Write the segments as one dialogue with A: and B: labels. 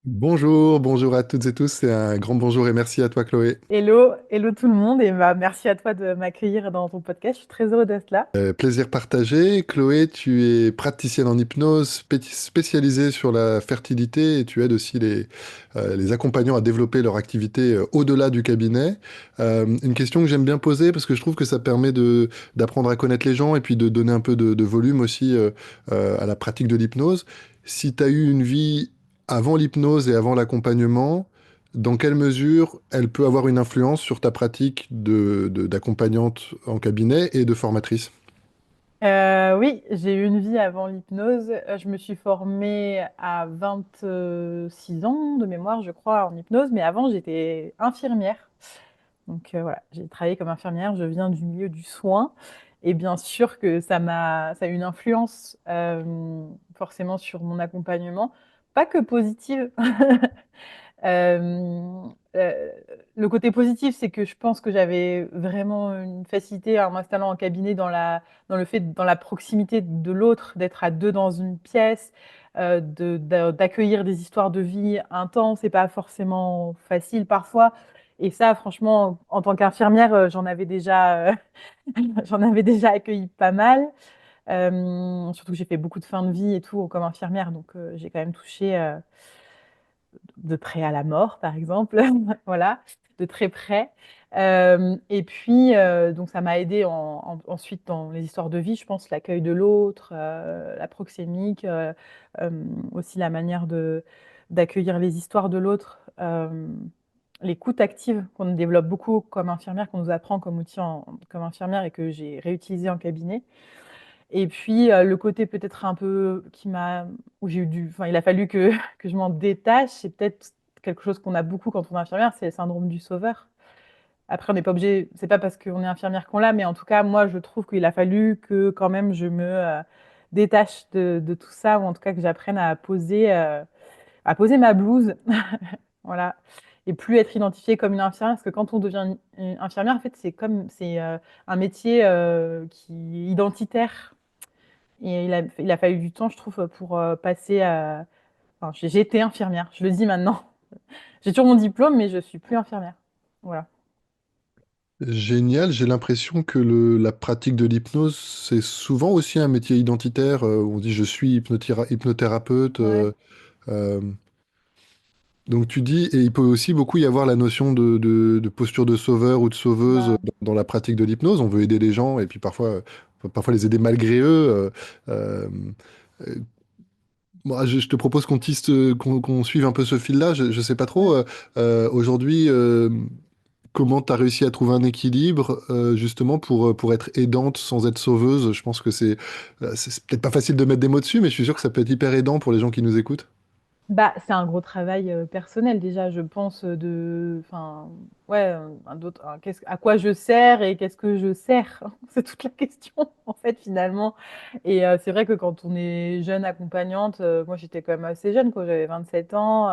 A: Bonjour, bonjour à toutes et tous, c'est un grand bonjour et merci à toi Chloé.
B: Hello, hello tout le monde et bah, merci à toi de m'accueillir dans ton podcast. Je suis très heureuse d'être là.
A: Plaisir partagé. Chloé, tu es praticienne en hypnose spécialisée sur la fertilité et tu aides aussi les accompagnants à développer leur activité au-delà du cabinet. Une question que j'aime bien poser parce que je trouve que ça permet d'apprendre à connaître les gens et puis de donner un peu de volume aussi à la pratique de l'hypnose. Si tu as eu une vie avant l'hypnose et avant l'accompagnement, dans quelle mesure elle peut avoir une influence sur ta pratique d'accompagnante en cabinet et de formatrice?
B: Oui, j'ai eu une vie avant l'hypnose. Je me suis formée à 26 ans de mémoire, je crois, en hypnose, mais avant j'étais infirmière. Donc voilà, j'ai travaillé comme infirmière, je viens du milieu du soin. Et bien sûr que ça a eu une influence forcément sur mon accompagnement, pas que positive. Euh, euh, le côté positif, c'est que je pense que j'avais vraiment une facilité à m'installant en cabinet dans le fait, dans la proximité de l'autre, d'être à deux dans une pièce, d'accueillir des histoires de vie intenses et pas forcément faciles parfois. Et ça, franchement, en tant qu'infirmière, j'en avais déjà accueilli pas mal. Surtout que j'ai fait beaucoup de fins de vie et tout comme infirmière, donc j'ai quand même touché. De près à la mort, par exemple, voilà, de très près. Et puis, donc ça m'a aidé ensuite dans les histoires de vie, je pense, l'accueil de l'autre, la proxémique, aussi la manière d'accueillir les histoires de l'autre, l'écoute active qu'on développe beaucoup comme infirmière, qu'on nous apprend comme outil comme infirmière et que j'ai réutilisé en cabinet. Et puis le côté peut-être un peu où j'ai eu enfin, il a fallu que je m'en détache. C'est peut-être quelque chose qu'on a beaucoup quand on est infirmière, c'est le syndrome du sauveur. Après, on n'est pas obligé, c'est pas parce qu'on est infirmière qu'on l'a, mais en tout cas, moi, je trouve qu'il a fallu que quand même je me détache de tout ça, ou en tout cas que j'apprenne à poser ma blouse, voilà, et plus être identifiée comme une infirmière, parce que quand on devient une infirmière, en fait, c'est un métier qui est identitaire et il a fallu du temps, je trouve, pour passer à. Enfin, j'ai été infirmière, je le dis maintenant. J'ai toujours mon diplôme, mais je suis plus infirmière. Voilà.
A: Génial, j'ai l'impression que la pratique de l'hypnose, c'est souvent aussi un métier identitaire. Où on dit je suis hypnothérapeute.
B: Ouais.
A: Euh, donc tu dis, et il peut aussi beaucoup y avoir la notion de posture de sauveur ou de sauveuse
B: Bah,
A: dans la pratique de l'hypnose. On veut aider les gens et puis parfois les aider malgré eux. Euh, euh, Moi, je te propose qu'on suive un peu ce fil-là. Je sais pas trop.
B: ouais.
A: Aujourd'hui, comment tu as réussi à trouver un équilibre justement pour être aidante sans être sauveuse? Je pense que c'est peut-être pas facile de mettre des mots dessus, mais je suis sûr que ça peut être hyper aidant pour les gens qui nous écoutent.
B: Bah, c'est un gros travail personnel déjà, je pense, enfin, ouais, à quoi je sers et qu'est-ce que je sers? C'est toute la question, en fait, finalement. Et c'est vrai que quand on est jeune accompagnante, moi j'étais quand même assez jeune, quoi, j'avais 27 ans.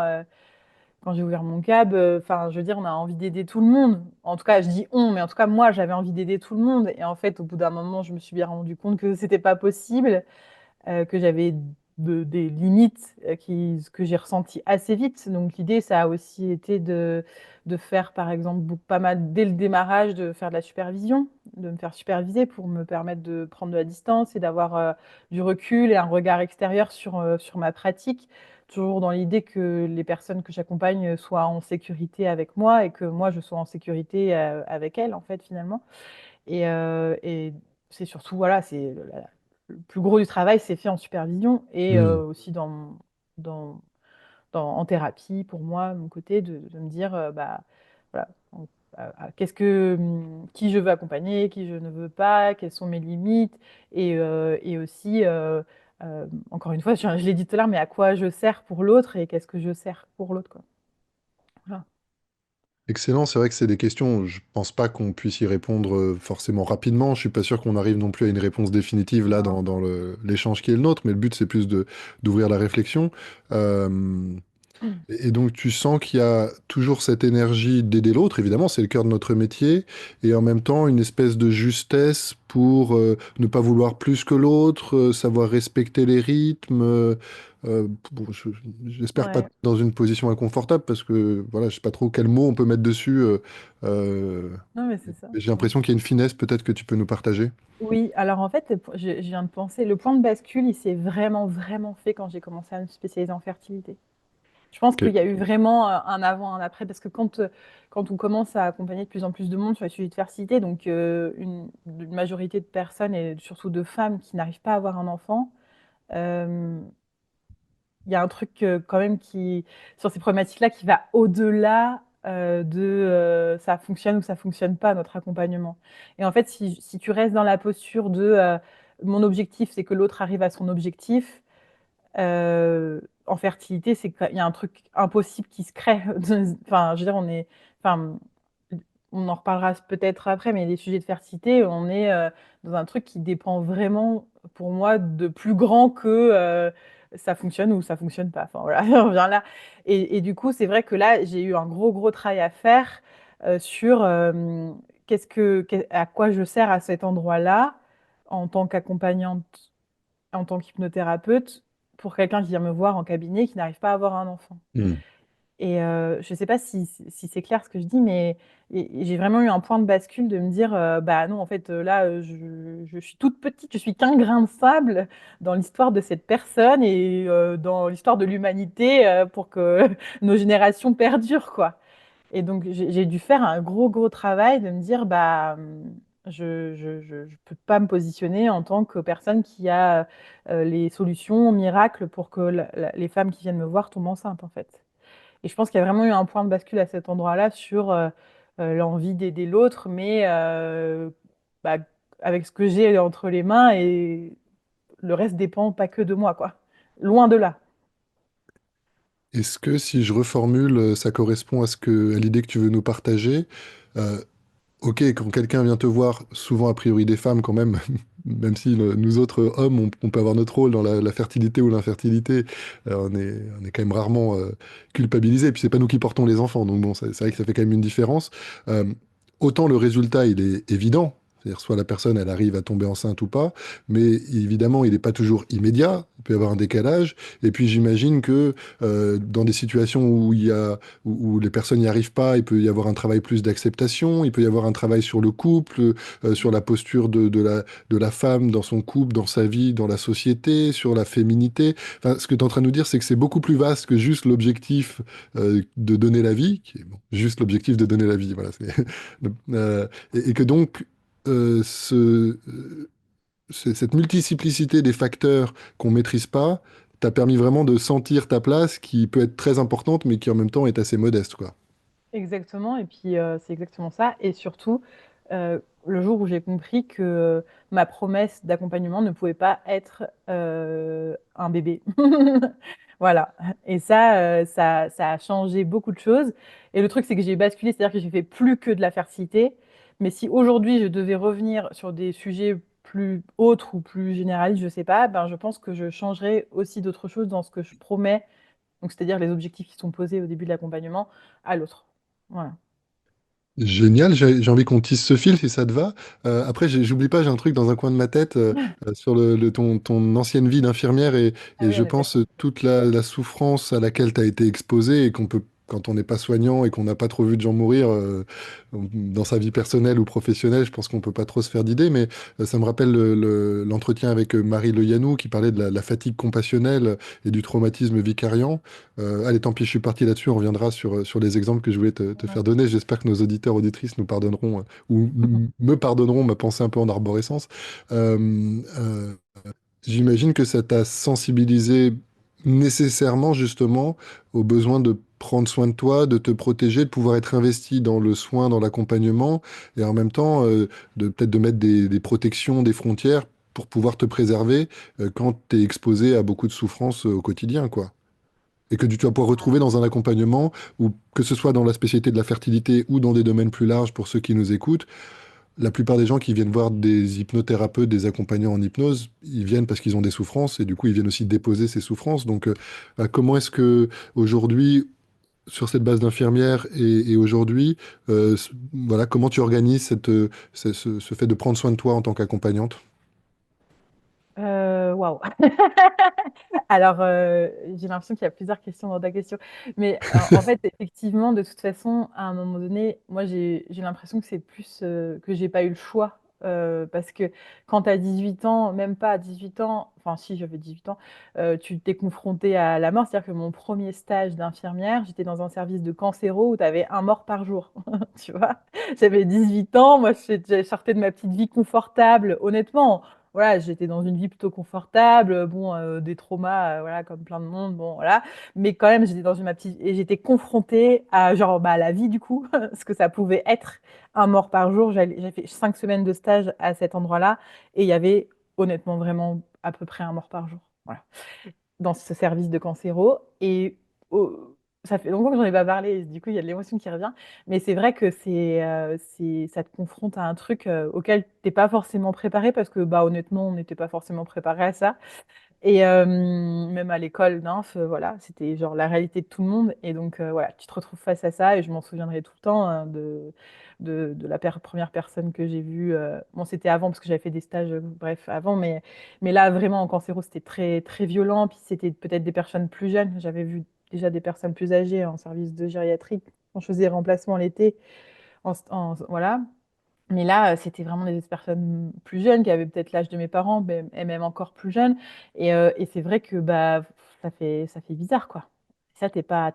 B: Quand j'ai ouvert mon cab, enfin, je veux dire, on a envie d'aider tout le monde. En tout cas, je dis on, mais en tout cas, moi, j'avais envie d'aider tout le monde. Et en fait, au bout d'un moment, je me suis bien rendu compte que c'était pas possible, que j'avais des limites que j'ai ressenties assez vite. Donc, l'idée, ça a aussi été de faire, par exemple, pas mal, dès le démarrage, de faire de la supervision, de me faire superviser pour me permettre de prendre de la distance et d'avoir du recul et un regard extérieur sur ma pratique, toujours dans l'idée que les personnes que j'accompagne soient en sécurité avec moi et que moi, je sois en sécurité avec elles, en fait, finalement. Et c'est surtout, voilà, le plus gros du travail, c'est fait en supervision et
A: Hmm.
B: aussi dans, en thérapie, pour moi, de mon côté, de me dire, bah, voilà, qui je veux accompagner, qui je ne veux pas, quelles sont mes limites, et aussi, encore une fois, je l'ai dit tout à l'heure, mais à quoi je sers pour l'autre et qu'est-ce que je sers pour l'autre, quoi. Voilà.
A: Excellent, c'est vrai que c'est des questions, je pense pas qu'on puisse y répondre forcément rapidement. Je suis pas sûr qu'on arrive non plus à une réponse définitive là
B: Non.
A: dans l'échange qui est le nôtre, mais le but c'est plus d'ouvrir la réflexion. Euh, Et donc, tu sens qu'il y a toujours cette énergie d'aider l'autre, évidemment, c'est le cœur de notre métier, et en même temps une espèce de justesse pour ne pas vouloir plus que l'autre, savoir respecter les rythmes. Bon, j'espère pas
B: Ouais,
A: dans une position inconfortable, parce que voilà, je sais pas trop quel mot on peut mettre dessus. Euh,
B: non, mais c'est ça.
A: j'ai
B: Mm.
A: l'impression qu'il y a une finesse peut-être que tu peux nous partager.
B: Oui, alors en fait, je viens de penser, le point de bascule, il s'est vraiment, vraiment fait quand j'ai commencé à me spécialiser en fertilité. Je pense qu'il
A: Ok.
B: y a eu vraiment un avant, un après, parce que quand on commence à accompagner de plus en plus de monde sur les sujets de fertilité, donc une majorité de personnes, et surtout de femmes qui n'arrivent pas à avoir un enfant, euh, il y a un truc quand même sur ces problématiques-là qui va au-delà de ça fonctionne ou ça fonctionne pas, notre accompagnement. Et en fait, si tu restes dans la posture de mon objectif, c'est que l'autre arrive à son objectif, en fertilité, c'est qu'il y a un truc impossible qui se crée. Enfin, je veux dire, enfin, on en reparlera peut-être après, mais les sujets de fertilité, on est dans un truc qui dépend vraiment, pour moi, de plus grand que ça fonctionne ou ça fonctionne pas. Enfin, voilà, on revient là. Et du coup, c'est vrai que là, j'ai eu un gros, gros travail à faire sur à quoi je sers à cet endroit-là en tant qu'accompagnante, en tant qu'hypnothérapeute, pour quelqu'un qui vient me voir en cabinet qui n'arrive pas à avoir un enfant.
A: Hmm.
B: Et je ne sais pas si c'est clair ce que je dis, mais j'ai vraiment eu un point de bascule de me dire, bah non, en fait, là, je suis toute petite, je suis qu'un grain de sable dans l'histoire de cette personne et dans l'histoire de l'humanité pour que nos générations perdurent, quoi. Et donc, j'ai dû faire un gros, gros travail de me dire, bah, je peux pas me positionner en tant que personne qui a les solutions miracles pour que les femmes qui viennent me voir tombent enceintes, en fait. Et je pense qu'il y a vraiment eu un point de bascule à cet endroit-là sur l'envie d'aider l'autre, mais bah, avec ce que j'ai entre les mains et le reste dépend pas que de moi, quoi. Loin de là.
A: Est-ce que si je reformule, ça correspond à l'idée que tu veux nous partager? Euh, Ok, quand quelqu'un vient te voir, souvent a priori des femmes quand même, même si nous autres hommes, on peut avoir notre rôle dans la fertilité ou l'infertilité, on est quand même rarement culpabilisés. Puis c'est pas nous qui portons les enfants, donc bon, c'est vrai que ça fait quand même une différence. Euh, Autant le résultat, il est évident. C'est-à-dire, soit la personne, elle arrive à tomber enceinte ou pas, mais évidemment, il n'est pas toujours immédiat. Il peut y avoir un décalage. Et puis, j'imagine que dans des situations où où les personnes n'y arrivent pas, il peut y avoir un travail plus d'acceptation, il peut y avoir un travail sur le couple, sur la posture de la femme dans son couple, dans sa vie, dans la société, sur la féminité. Enfin, ce que tu es en train de nous dire, c'est que c'est beaucoup plus vaste que juste l'objectif de donner la vie, qui est bon, juste l'objectif de donner la vie. Voilà, et que donc, cette multiplicité des facteurs qu'on maîtrise pas t'a permis vraiment de sentir ta place qui peut être très importante, mais qui en même temps est assez modeste, quoi.
B: Exactement, et puis c'est exactement ça. Et surtout, le jour où j'ai compris que ma promesse d'accompagnement ne pouvait pas être un bébé. Voilà. Et ça a changé beaucoup de choses. Et le truc, c'est que j'ai basculé, c'est-à-dire que j'ai fait plus que de la fertilité. Mais si aujourd'hui je devais revenir sur des sujets plus autres ou plus généralistes, je sais pas, ben je pense que je changerais aussi d'autres choses dans ce que je promets, donc c'est-à-dire les objectifs qui sont posés au début de l'accompagnement à l'autre. Voilà.
A: Génial, j'ai envie qu'on tisse ce fil si ça te va. Après, j'oublie pas, j'ai un truc dans un coin de ma tête sur ton ancienne vie d'infirmière
B: Ah
A: et
B: oui,
A: je
B: en effet.
A: pense toute la souffrance à laquelle tu as été exposée et qu'on peut, quand on n'est pas soignant et qu'on n'a pas trop vu de gens mourir dans sa vie personnelle ou professionnelle, je pense qu'on peut pas trop se faire d'idées, mais ça me rappelle l'entretien avec Marie Le Yanou qui parlait de la fatigue compassionnelle et du traumatisme vicariant. Allez, tant pis, je suis parti là-dessus. On reviendra sur les exemples que je voulais te
B: Ouais.
A: faire donner. J'espère que nos auditeurs, auditrices nous pardonneront ou me pardonneront ma pensée un peu en arborescence. Euh, euh, J'imagine que ça t'a sensibilisé nécessairement justement au besoin de prendre soin de toi, de te protéger, de pouvoir être investi dans le soin, dans l'accompagnement et en même temps de peut-être de mettre des protections, des frontières pour pouvoir te préserver quand tu es exposé à beaucoup de souffrances au quotidien, quoi. Et que tu vas pouvoir retrouver dans un accompagnement, ou que ce soit dans la spécialité de la fertilité ou dans des domaines plus larges pour ceux qui nous écoutent, la plupart des gens qui viennent voir des hypnothérapeutes, des accompagnants en hypnose, ils viennent parce qu'ils ont des souffrances et du coup, ils viennent aussi déposer ces souffrances. Donc, comment est-ce que aujourd'hui, sur cette base d'infirmière et aujourd'hui, voilà, comment tu organises ce fait de prendre soin de toi en tant qu'accompagnante?
B: Waouh. Alors, j'ai l'impression qu'il y a plusieurs questions dans ta question. Mais en fait, effectivement, de toute façon, à un moment donné, moi, j'ai l'impression que c'est plus que j'ai pas eu le choix. Parce que quand tu as 18 ans, même pas à 18 ans, enfin si j'avais 18 ans, tu t'es confronté à la mort. C'est-à-dire que mon premier stage d'infirmière, j'étais dans un service de cancéro où tu avais un mort par jour. Tu vois? J'avais 18 ans, moi je sortais de ma petite vie confortable. Honnêtement, voilà, j'étais dans une vie plutôt confortable, bon, des traumas, voilà, comme plein de monde, bon, voilà. Mais quand même, j'étais dans ma petite et j'étais confrontée à genre bah, à la vie du coup, ce que ça pouvait être un mort par jour. J'ai fait 5 semaines de stage à cet endroit-là et il y avait honnêtement vraiment à peu près un mort par jour. Voilà dans ce service de cancéro. Et oh, ça fait longtemps que j'en ai pas parlé, du coup, il y a de l'émotion qui revient. Mais c'est vrai que ça te confronte à un truc auquel tu n'es pas forcément préparé parce que, bah, honnêtement, on n'était pas forcément préparé à ça. Et même à l'école d'inf, voilà, c'était genre la réalité de tout le monde. Et donc, voilà, tu te retrouves face à ça. Et je m'en souviendrai tout le temps de la première personne que j'ai vue. Bon, c'était avant parce que j'avais fait des stages, bref, avant. Mais là, vraiment, en cancéro, c'était très, très violent. Puis c'était peut-être des personnes plus jeunes. J'avais vu déjà des personnes plus âgées en service de gériatrie quand je faisais remplacement l'été. Voilà. Mais là, c'était vraiment des personnes plus jeunes qui avaient peut-être l'âge de mes parents, et même encore plus jeunes. Et c'est vrai que bah, ça fait bizarre, quoi. Ça, t'es pas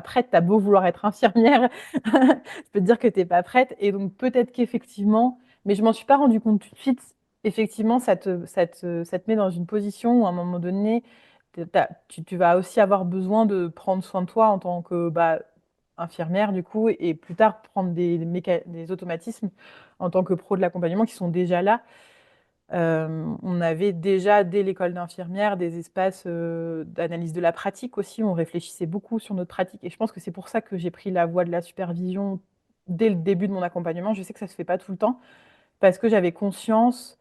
B: prête. T'as beau vouloir être infirmière, je peux te dire que t'es pas prête. Et donc peut-être qu'effectivement, mais je m'en suis pas rendu compte tout de suite. Effectivement, ça te met dans une position où à un moment donné, tu vas aussi avoir besoin de prendre soin de toi en tant que bah, infirmière du coup, et plus tard prendre des automatismes en tant que pro de l'accompagnement qui sont déjà là. On avait déjà, dès l'école d'infirmière, des espaces d'analyse de la pratique aussi. On réfléchissait beaucoup sur notre pratique. Et je pense que c'est pour ça que j'ai pris la voie de la supervision dès le début de mon accompagnement. Je sais que ça ne se fait pas tout le temps, parce que j'avais conscience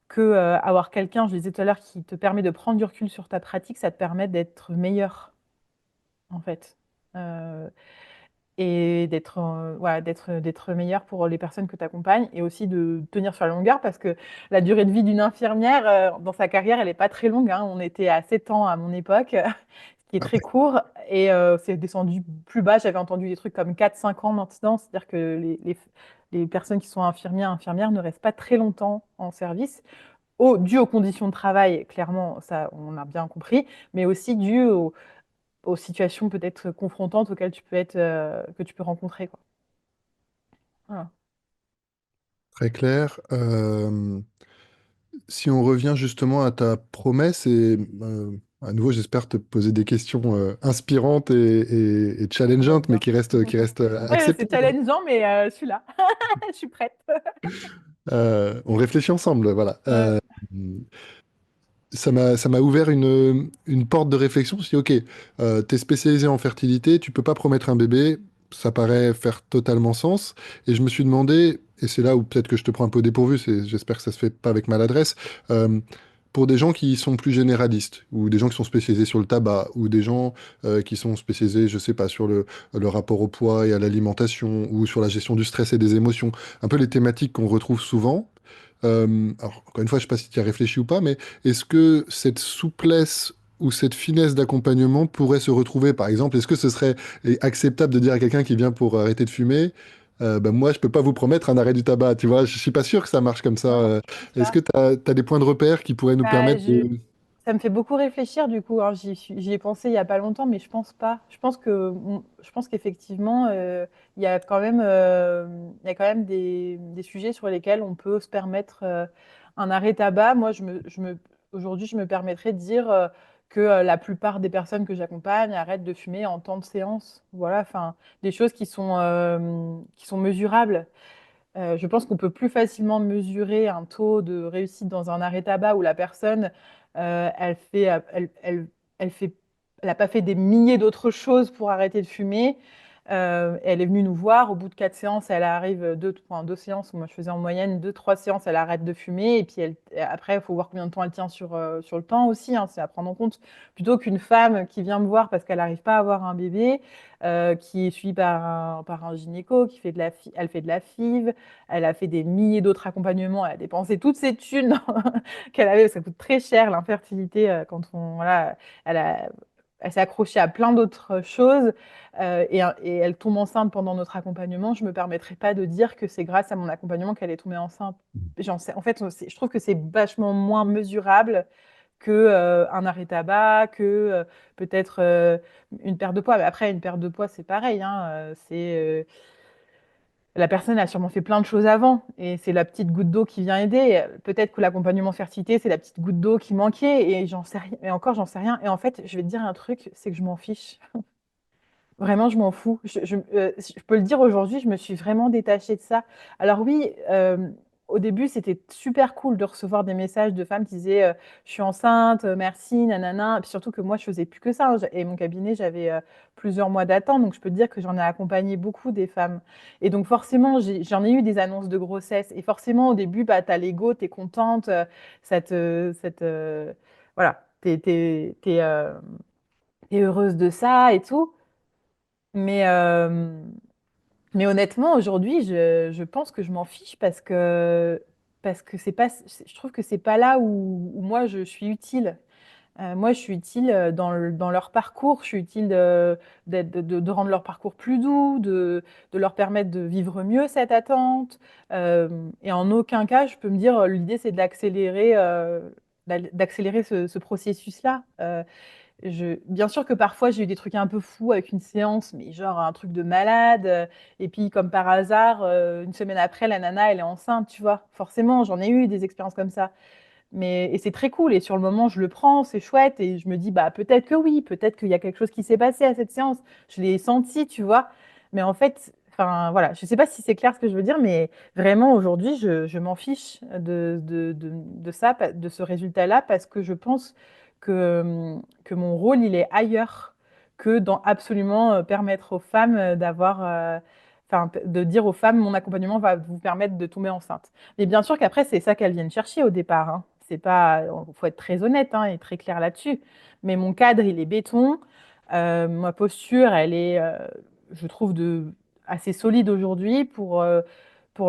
B: que avoir quelqu'un, je le disais tout à l'heure, qui te permet de prendre du recul sur ta pratique, ça te permet d'être meilleur, en fait. Euh, et voilà, d'être meilleur pour les personnes que tu accompagnes et aussi de tenir sur la longueur parce que la durée de vie d'une infirmière dans sa carrière, elle n'est pas très longue, hein. On était à 7 ans à mon époque, ce qui est
A: Ah
B: très
A: ouais,
B: court et c'est descendu plus bas. J'avais entendu des trucs comme 4-5 ans maintenant, c'est-à-dire que les personnes qui sont infirmières ne restent pas très longtemps en service. Dû aux conditions de travail, clairement, ça, on a bien compris, mais aussi dû aux situations peut-être confrontantes auxquelles que tu peux rencontrer, quoi. Voilà.
A: très clair. Si on revient justement à ta promesse et à nouveau, j'espère te poser des questions inspirantes et
B: J'aime
A: challengeantes, mais
B: bien.
A: qui restent
B: Ouais, c'est
A: acceptables.
B: challengeant, mais je suis là. Je suis prête.
A: On réfléchit ensemble, voilà.
B: Ouais.
A: Ça m'a ouvert une porte de réflexion. Je me suis dit, ok, tu es spécialisé en fertilité, tu peux pas promettre un bébé, ça paraît faire totalement sens. Et je me suis demandé, et c'est là où peut-être que je te prends un peu au dépourvu, j'espère que ça se fait pas avec maladresse, euh, pour des gens qui sont plus généralistes, ou des gens qui sont spécialisés sur le tabac, ou des gens qui sont spécialisés, je sais pas, sur le rapport au poids et à l'alimentation, ou sur la gestion du stress et des émotions, un peu les thématiques qu'on retrouve souvent. Alors, encore une fois, je ne sais pas si tu y as réfléchi ou pas, mais est-ce que cette souplesse ou cette finesse d'accompagnement pourrait se retrouver, par exemple, est-ce que ce serait acceptable de dire à quelqu'un qui vient pour arrêter de fumer, ben moi, je peux pas vous promettre un arrêt du tabac, tu vois, je suis pas sûr que ça marche comme ça.
B: Non, je pense
A: Est-ce
B: pas.
A: que tu as des points de repère qui pourraient nous
B: Bah,
A: permettre de...
B: ça me fait beaucoup réfléchir du coup, hein. J'y ai pensé il y a pas longtemps, mais je pense pas. Je pense qu'effectivement, il y a quand même des sujets sur lesquels on peut se permettre un arrêt tabac. Moi, aujourd'hui, je me permettrais de dire que la plupart des personnes que j'accompagne arrêtent de fumer en temps de séance. Voilà, enfin, des choses qui sont mesurables. Je pense qu'on peut plus facilement mesurer un taux de réussite dans un arrêt tabac où la personne, elle fait, elle fait, elle n'a pas fait des milliers d'autres choses pour arrêter de fumer. Elle est venue nous voir. Au bout de 4 séances, elle arrive, enfin, 2 séances. Moi, je faisais en moyenne 2, 3 séances. Elle arrête de fumer. Et puis après, il faut voir combien de temps elle tient sur le temps aussi, hein, c'est à prendre en compte. Plutôt qu'une femme qui vient me voir parce qu'elle n'arrive pas à avoir un bébé, qui est suivie par un gynéco, elle fait de la FIV, elle a fait des milliers d'autres accompagnements. Elle a dépensé toutes ses thunes qu'elle avait. Ça coûte très cher l'infertilité quand voilà, elle a, elle s'est accrochée à plein d'autres choses et elle tombe enceinte pendant notre accompagnement. Je me permettrai pas de dire que c'est grâce à mon accompagnement qu'elle est tombée enceinte. En fait, je trouve que c'est vachement moins mesurable que un arrêt tabac, que peut-être une perte de poids. Mais après, une perte de poids, c'est pareil, hein, la personne a sûrement fait plein de choses avant et c'est la petite goutte d'eau qui vient aider. Peut-être que l'accompagnement fertilité, c'est la petite goutte d'eau qui manquait et j'en sais rien. Et encore, j'en sais rien. Et en fait, je vais te dire un truc, c'est que je m'en fiche. Vraiment, je m'en fous. Je peux le dire aujourd'hui, je me suis vraiment détachée de ça. Alors oui, au début, c'était super cool de recevoir des messages de femmes qui disaient je suis enceinte, merci, nanana. Et puis surtout que moi, je faisais plus que ça, hein. Et mon cabinet, j'avais plusieurs mois d'attente, donc je peux te dire que j'en ai accompagné beaucoup des femmes. Et donc forcément, j'en ai eu des annonces de grossesse. Et forcément, au début, bah, t'as l'ego, t'es contente, voilà, t'es heureuse de ça et tout. Mais, euh, mais honnêtement, aujourd'hui, je pense que je m'en fiche parce que c'est pas, je trouve que c'est pas là où moi je suis utile. Moi, je suis utile dans leur parcours, je suis utile de rendre leur parcours plus doux, de leur permettre de vivre mieux cette attente. Et en aucun cas, je peux me dire, l'idée, c'est d'accélérer ce processus-là. Bien sûr que parfois j'ai eu des trucs un peu fous avec une séance, mais genre un truc de malade. Et puis comme par hasard, une semaine après, la nana, elle est enceinte, tu vois. Forcément, j'en ai eu des expériences comme ça. Et c'est très cool. Et sur le moment, je le prends, c'est chouette. Et je me dis, bah peut-être que oui, peut-être qu'il y a quelque chose qui s'est passé à cette séance. Je l'ai senti, tu vois. Mais en fait, enfin voilà, je sais pas si c'est clair ce que je veux dire, mais vraiment aujourd'hui, je m'en fiche de ça, de ce résultat-là, parce que je pense que mon rôle, il est ailleurs que dans absolument permettre aux femmes enfin, de dire aux femmes, mon accompagnement va vous permettre de tomber enceinte. Mais bien sûr qu'après, c'est ça qu'elles viennent chercher au départ, hein. C'est pas, faut être très honnête, hein, et très clair là-dessus. Mais mon cadre, il est béton. Ma posture, elle est, je trouve, assez solide aujourd'hui pour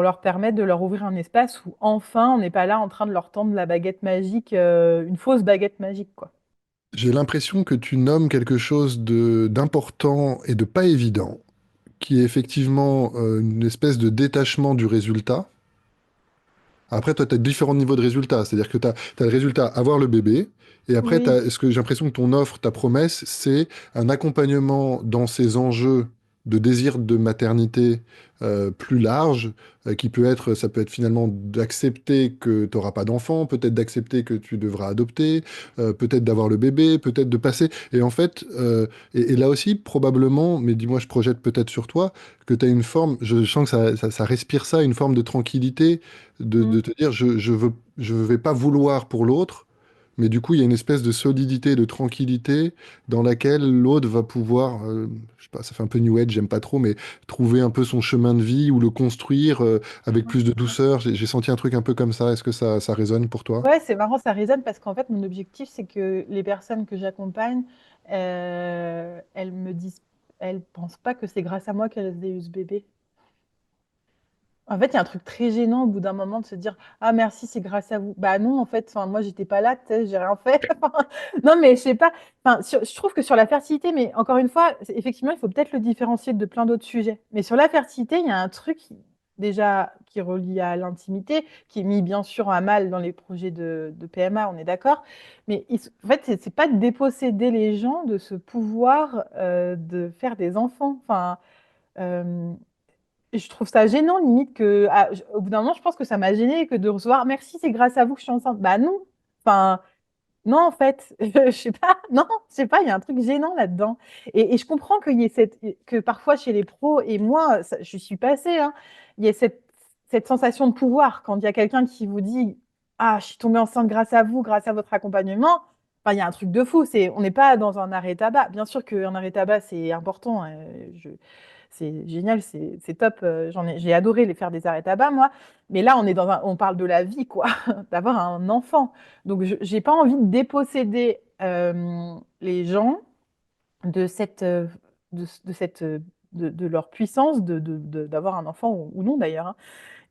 B: leur permettre de leur ouvrir un espace où enfin, on n'est pas là en train de leur tendre la baguette magique, une fausse baguette magique, quoi.
A: J'ai l'impression que tu nommes quelque chose de d'important et de pas évident, qui est effectivement une espèce de détachement du résultat. Après, toi, tu as différents niveaux de résultats. C'est-à-dire que tu as le résultat avoir le bébé. Et après,
B: Oui.
A: ce que j'ai l'impression que ton offre, ta promesse, c'est un accompagnement dans ces enjeux de désir de maternité plus large, qui peut être, ça peut être finalement d'accepter que tu n'auras pas d'enfant, peut-être d'accepter que tu devras adopter, peut-être d'avoir le bébé, peut-être de passer. Et en fait, et là aussi, probablement, mais dis-moi, je projette peut-être sur toi, que tu as une forme, je sens que ça respire ça, une forme de tranquillité de
B: Mm.
A: te dire je vais pas vouloir pour l'autre, mais du coup il y a une espèce de solidité, de tranquillité dans laquelle l'autre va pouvoir, je sais pas, ça fait un peu New Age, j'aime pas trop, mais trouver un peu son chemin de vie ou le construire avec plus de douceur. J'ai senti un truc un peu comme ça. Est-ce que ça résonne pour toi?
B: Ouais, c'est marrant, ça résonne parce qu'en fait, mon objectif, c'est que les personnes que j'accompagne, elles me disent, elles pensent pas que c'est grâce à moi qu'elles aient eu ce bébé. En fait, il y a un truc très gênant au bout d'un moment de se dire, ah merci, c'est grâce à vous. Bah non, en fait, enfin, moi, j'étais pas là, tu sais, j'ai rien fait. Non, mais je sais pas. Enfin, je trouve que sur la fertilité, mais encore une fois, effectivement, il faut peut-être le différencier de plein d'autres sujets. Mais sur la fertilité, il y a un truc déjà qui est relié à l'intimité, qui est mis bien sûr à mal dans les projets de PMA, on est d'accord. Mais en fait, c'est pas de déposséder les gens de ce pouvoir de faire des enfants. Enfin, euh, je trouve ça gênant, limite, au bout d'un moment, je pense que ça m'a gêné que de recevoir merci, c'est grâce à vous que je suis enceinte. Bah non. Enfin, non, en fait, je sais pas, non, je sais pas, il y a un truc gênant là-dedans. Et je comprends que parfois chez les pros, et moi, je suis passée, hein, il y a cette sensation de pouvoir quand il y a quelqu'un qui vous dit, ah, je suis tombée enceinte grâce à vous, grâce à votre accompagnement. Enfin, il y a un truc de fou. On n'est pas dans un arrêt tabac. Bien sûr qu'un arrêt tabac, c'est important, hein. c'est génial, c'est top. J'ai adoré les faire des arrêts tabac, moi. Mais là, on parle de la vie, quoi, d'avoir un enfant. Donc, j'ai pas envie de déposséder les gens de cette, de leur puissance d'avoir un enfant ou non d'ailleurs, hein.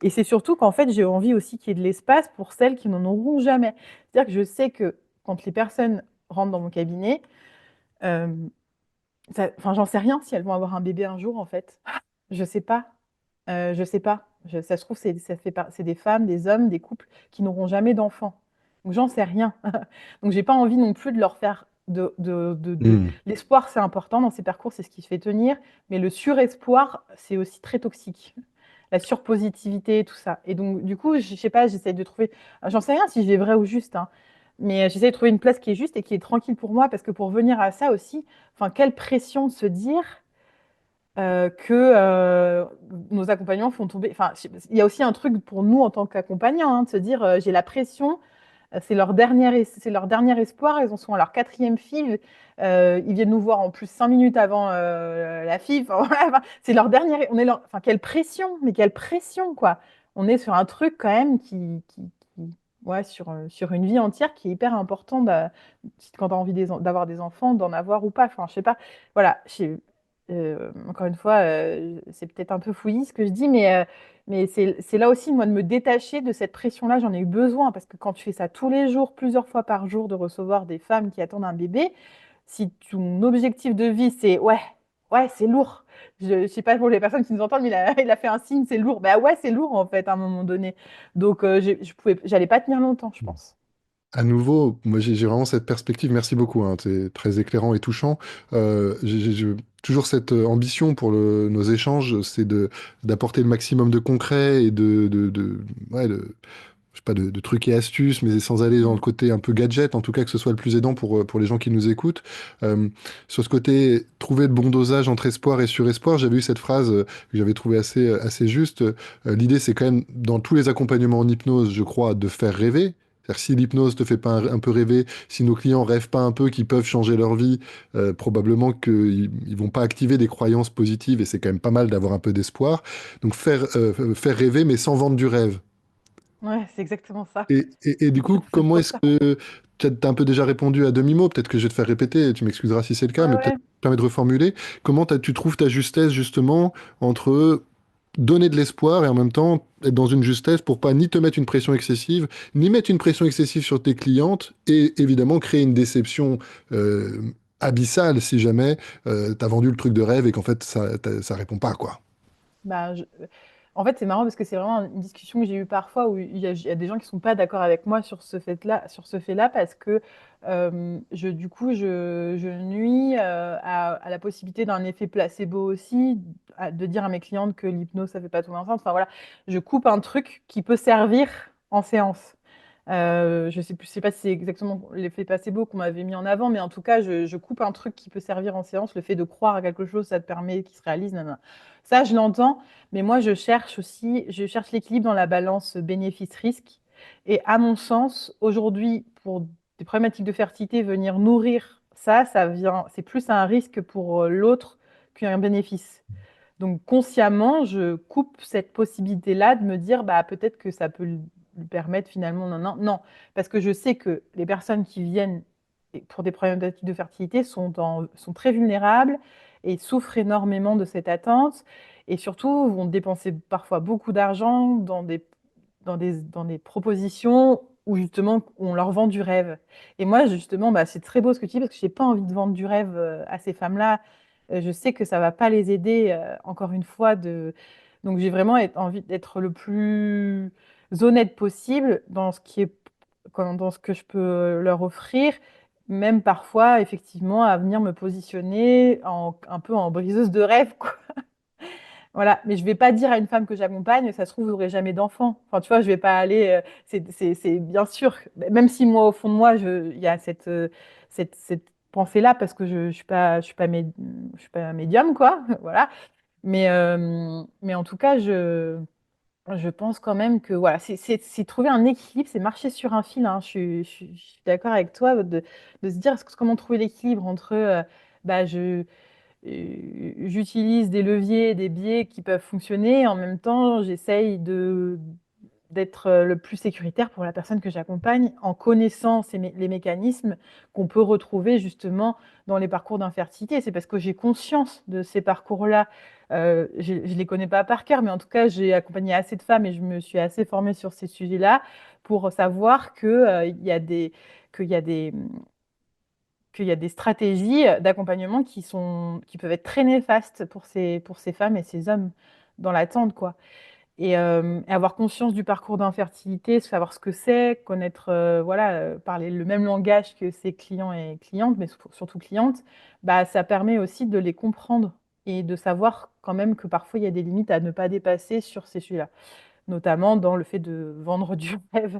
B: Et c'est surtout qu'en fait, j'ai envie aussi qu'il y ait de l'espace pour celles qui n'en auront jamais. C'est-à-dire que je sais que quand les personnes rentrent dans mon cabinet, euh, enfin, j'en sais rien si elles vont avoir un bébé un jour, en fait. Je sais pas. Je sais pas. Ça se trouve, c'est des femmes, des hommes, des couples qui n'auront jamais d'enfants. Donc, j'en sais rien. Donc, j'ai pas envie non plus de leur faire
A: Hmm.
B: l'espoir, c'est important dans ces parcours, c'est ce qui se fait tenir. Mais le surespoir, c'est aussi très toxique. La surpositivité, tout ça. Et donc, du coup, je sais pas, j'essaie de trouver. J'en sais rien si je vais vrai ou juste, hein. Mais j'essaie de trouver une place qui est juste et qui est tranquille pour moi, parce que pour venir à ça aussi, enfin, quelle pression de se dire que nos accompagnants font tomber. Enfin, il y a aussi un truc pour nous en tant qu'accompagnants, hein, de se dire j'ai la pression, c'est leur dernier espoir, ils en sont à leur quatrième FIV, ils viennent nous voir en plus 5 minutes avant la FIV. Enfin, voilà, enfin, c'est leur dernière. Enfin, quelle pression, mais quelle pression, quoi. On est sur un truc quand même ouais, sur une vie entière qui est hyper important quand tu as envie d'avoir des enfants, d'en avoir ou pas. Enfin, je sais pas. Voilà, encore une fois, c'est peut-être un peu fouillis ce que je dis, mais c'est là aussi, moi, de me détacher de cette pression-là. J'en ai eu besoin parce que quand tu fais ça tous les jours, plusieurs fois par jour, de recevoir des femmes qui attendent un bébé, si ton objectif de vie, c'est ouais, ouais, c'est lourd. Je sais pas pour les personnes qui nous entendent, mais il a fait un signe, c'est lourd. Bah ouais, c'est lourd en fait à un moment donné. Donc, j'allais pas tenir longtemps, je pense.
A: À nouveau, moi j'ai vraiment cette perspective, merci beaucoup, hein, c'est très éclairant et touchant. J'ai toujours cette ambition pour nos échanges, c'est d'apporter le maximum de concret et ouais, je sais pas, de trucs et astuces, mais sans aller dans le
B: Mm.
A: côté un peu gadget, en tout cas que ce soit le plus aidant pour les gens qui nous écoutent. Euh, sur ce côté, trouver le bon dosage entre espoir et surespoir, j'avais eu cette phrase que j'avais trouvée assez juste. L'idée, c'est quand même, dans tous les accompagnements en hypnose, je crois, de faire rêver. C'est-à-dire, si l'hypnose te fait pas un peu rêver, si nos clients rêvent pas un peu qu'ils peuvent changer leur vie, probablement qu'ils vont pas activer des croyances positives et c'est quand même pas mal d'avoir un peu d'espoir. Donc faire rêver mais sans vendre du rêve.
B: Ouais, c'est exactement ça.
A: Et du coup,
B: C'est
A: comment
B: trop
A: est-ce
B: ça.
A: que tu as un peu déjà répondu à demi-mot, peut-être que je vais te faire répéter, tu m'excuseras si c'est le cas,
B: Ouais,
A: mais peut-être
B: ouais.
A: que ça permet de reformuler. Comment tu trouves ta justesse justement entre donner de l'espoir et en même temps être dans une justesse pour pas ni te mettre une pression excessive, ni mettre une pression excessive sur tes clientes et évidemment créer une déception abyssale si jamais tu as vendu le truc de rêve et qu'en fait ça répond pas, quoi.
B: Bah, en fait, c'est marrant parce que c'est vraiment une discussion que j'ai eue parfois où il y a des gens qui sont pas d'accord avec moi sur ce fait-là, parce que du coup, je nuis à la possibilité d'un effet placebo aussi, de dire à mes clientes que l'hypnose, ça fait pas tomber enceinte. Enfin voilà, je coupe un truc qui peut servir en séance. Je sais pas si c'est exactement l'effet placebo qu'on m'avait mis en avant, mais en tout cas, je coupe un truc qui peut servir en séance. Le fait de croire à quelque chose, ça te permet qu'il se réalise. Nanana. Ça, je l'entends, mais moi, je cherche l'équilibre dans la balance bénéfice-risque. Et à mon sens, aujourd'hui, pour des problématiques de fertilité, venir nourrir c'est plus un risque pour l'autre qu'un bénéfice. Donc consciemment, je coupe cette possibilité-là de me dire, bah, peut-être que ça peut lui permettre finalement, non, non, non. Parce que je sais que les personnes qui viennent pour des problématiques de fertilité sont très vulnérables et souffrent énormément de cette attente, et surtout vont dépenser parfois beaucoup d'argent dans des propositions où justement on leur vend du rêve. Et moi, justement, bah, c'est très beau ce que tu dis, parce que j'ai pas envie de vendre du rêve à ces femmes-là. Je sais que ça va pas les aider, encore une fois. Donc j'ai vraiment envie d'être le plus honnête possible dans ce que je peux leur offrir, même parfois, effectivement, à venir me positionner un peu en briseuse de rêve, quoi. Voilà, mais je vais pas dire à une femme que j'accompagne, ça se trouve, vous n'aurez jamais d'enfant. Enfin, tu vois, je vais pas aller. C'est bien sûr, même si moi, au fond de moi, il y a cette pensée-là, parce que je suis pas médium, quoi. Voilà. Mais en tout cas, je pense quand même que voilà, c'est trouver un équilibre, c'est marcher sur un fil, hein. Je suis d'accord avec toi de se dire comment trouver l'équilibre entre bah, j'utilise des leviers, des biais qui peuvent fonctionner. En même temps, j'essaye d'être le plus sécuritaire pour la personne que j'accompagne en connaissant les mécanismes qu'on peut retrouver justement dans les parcours d'infertilité. C'est parce que j'ai conscience de ces parcours-là. Je ne les connais pas par cœur, mais en tout cas, j'ai accompagné assez de femmes et je me suis assez formée sur ces sujets-là pour savoir qu'il y a qu'il y a des, qu'il y a des stratégies d'accompagnement qui peuvent être très néfastes pour ces femmes et ces hommes dans l'attente, quoi. Et avoir conscience du parcours d'infertilité, savoir ce que c'est, connaître, voilà, parler le même langage que ses clients et clientes, mais surtout clientes, bah, ça permet aussi de les comprendre et de savoir quand même que parfois il y a des limites à ne pas dépasser sur ces sujets-là, notamment dans le fait de vendre du rêve.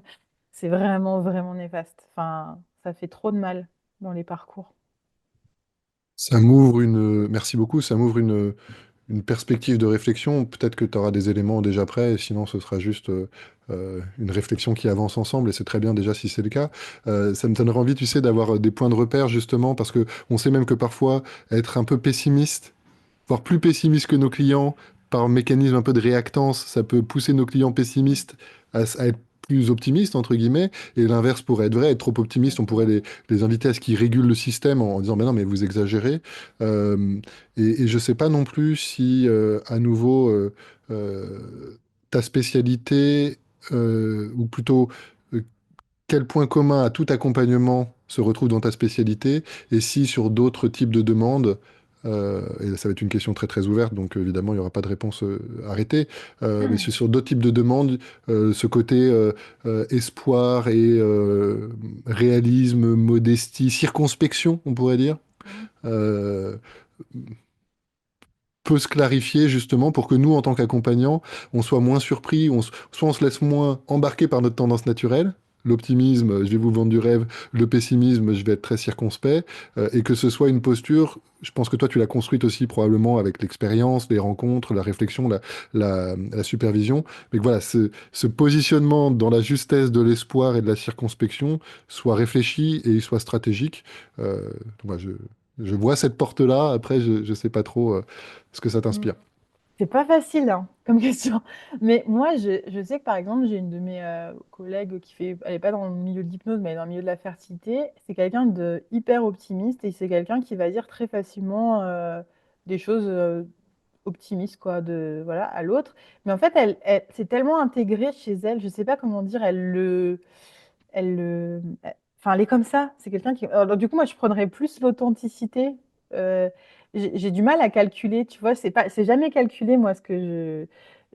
B: C'est vraiment, vraiment néfaste. Enfin, ça fait trop de mal dans les parcours.
A: Ça m'ouvre merci beaucoup, ça m'ouvre une perspective de réflexion. Peut-être que tu auras des éléments déjà prêts, et sinon ce sera juste une réflexion qui avance ensemble, et c'est très bien déjà si c'est le cas. Ça me donnerait envie, tu sais, d'avoir des points de repère justement, parce que on sait même que parfois être un peu pessimiste, voire plus pessimiste que nos clients, par mécanisme un peu de réactance, ça peut pousser nos clients pessimistes à être plus optimistes, entre guillemets, et l'inverse pourrait être vrai, être trop optimiste, on pourrait
B: Exactement.
A: les inviter à ce qu'ils régulent le système en disant, mais non, mais vous exagérez. Euh, et je ne sais pas non plus si, à nouveau, ta spécialité, ou plutôt, euh, quel point commun à tout accompagnement se retrouve dans ta spécialité, et si sur d'autres types de demandes, et ça va être une question très très ouverte, donc évidemment il n'y aura pas de réponse arrêtée, mais si sur d'autres types de demandes, ce côté espoir et réalisme, modestie, circonspection, on pourrait dire,
B: Mhm.
A: euh, peut se clarifier justement pour que nous, en tant qu'accompagnants, on soit moins surpris, soit on se laisse moins embarquer par notre tendance naturelle. L'optimisme, je vais vous vendre du rêve. Le pessimisme, je vais être très circonspect. Et que ce soit une posture, je pense que toi, tu l'as construite aussi probablement avec l'expérience, les rencontres, la réflexion, la supervision. Mais que voilà, ce positionnement dans la justesse de l'espoir et de la circonspection soit réfléchi et soit stratégique. Moi, je vois cette porte-là. Après, je ne sais pas trop ce que ça
B: Mhm.
A: t'inspire.
B: C'est pas facile hein, comme question. Mais moi, je sais que par exemple, j'ai une de mes collègues qui fait, elle n'est pas dans le milieu de l'hypnose, mais elle est dans le milieu de la fertilité. C'est quelqu'un de hyper optimiste et c'est quelqu'un qui va dire très facilement des choses optimistes quoi, voilà, à l'autre. Mais en fait, c'est tellement intégré chez elle, je sais pas comment dire, enfin, elle est comme ça. C'est quelqu'un qui. Alors, du coup, moi, je prendrais plus l'authenticité. Euh, j'ai du mal à calculer, tu vois. C'est jamais calculé, moi, ce que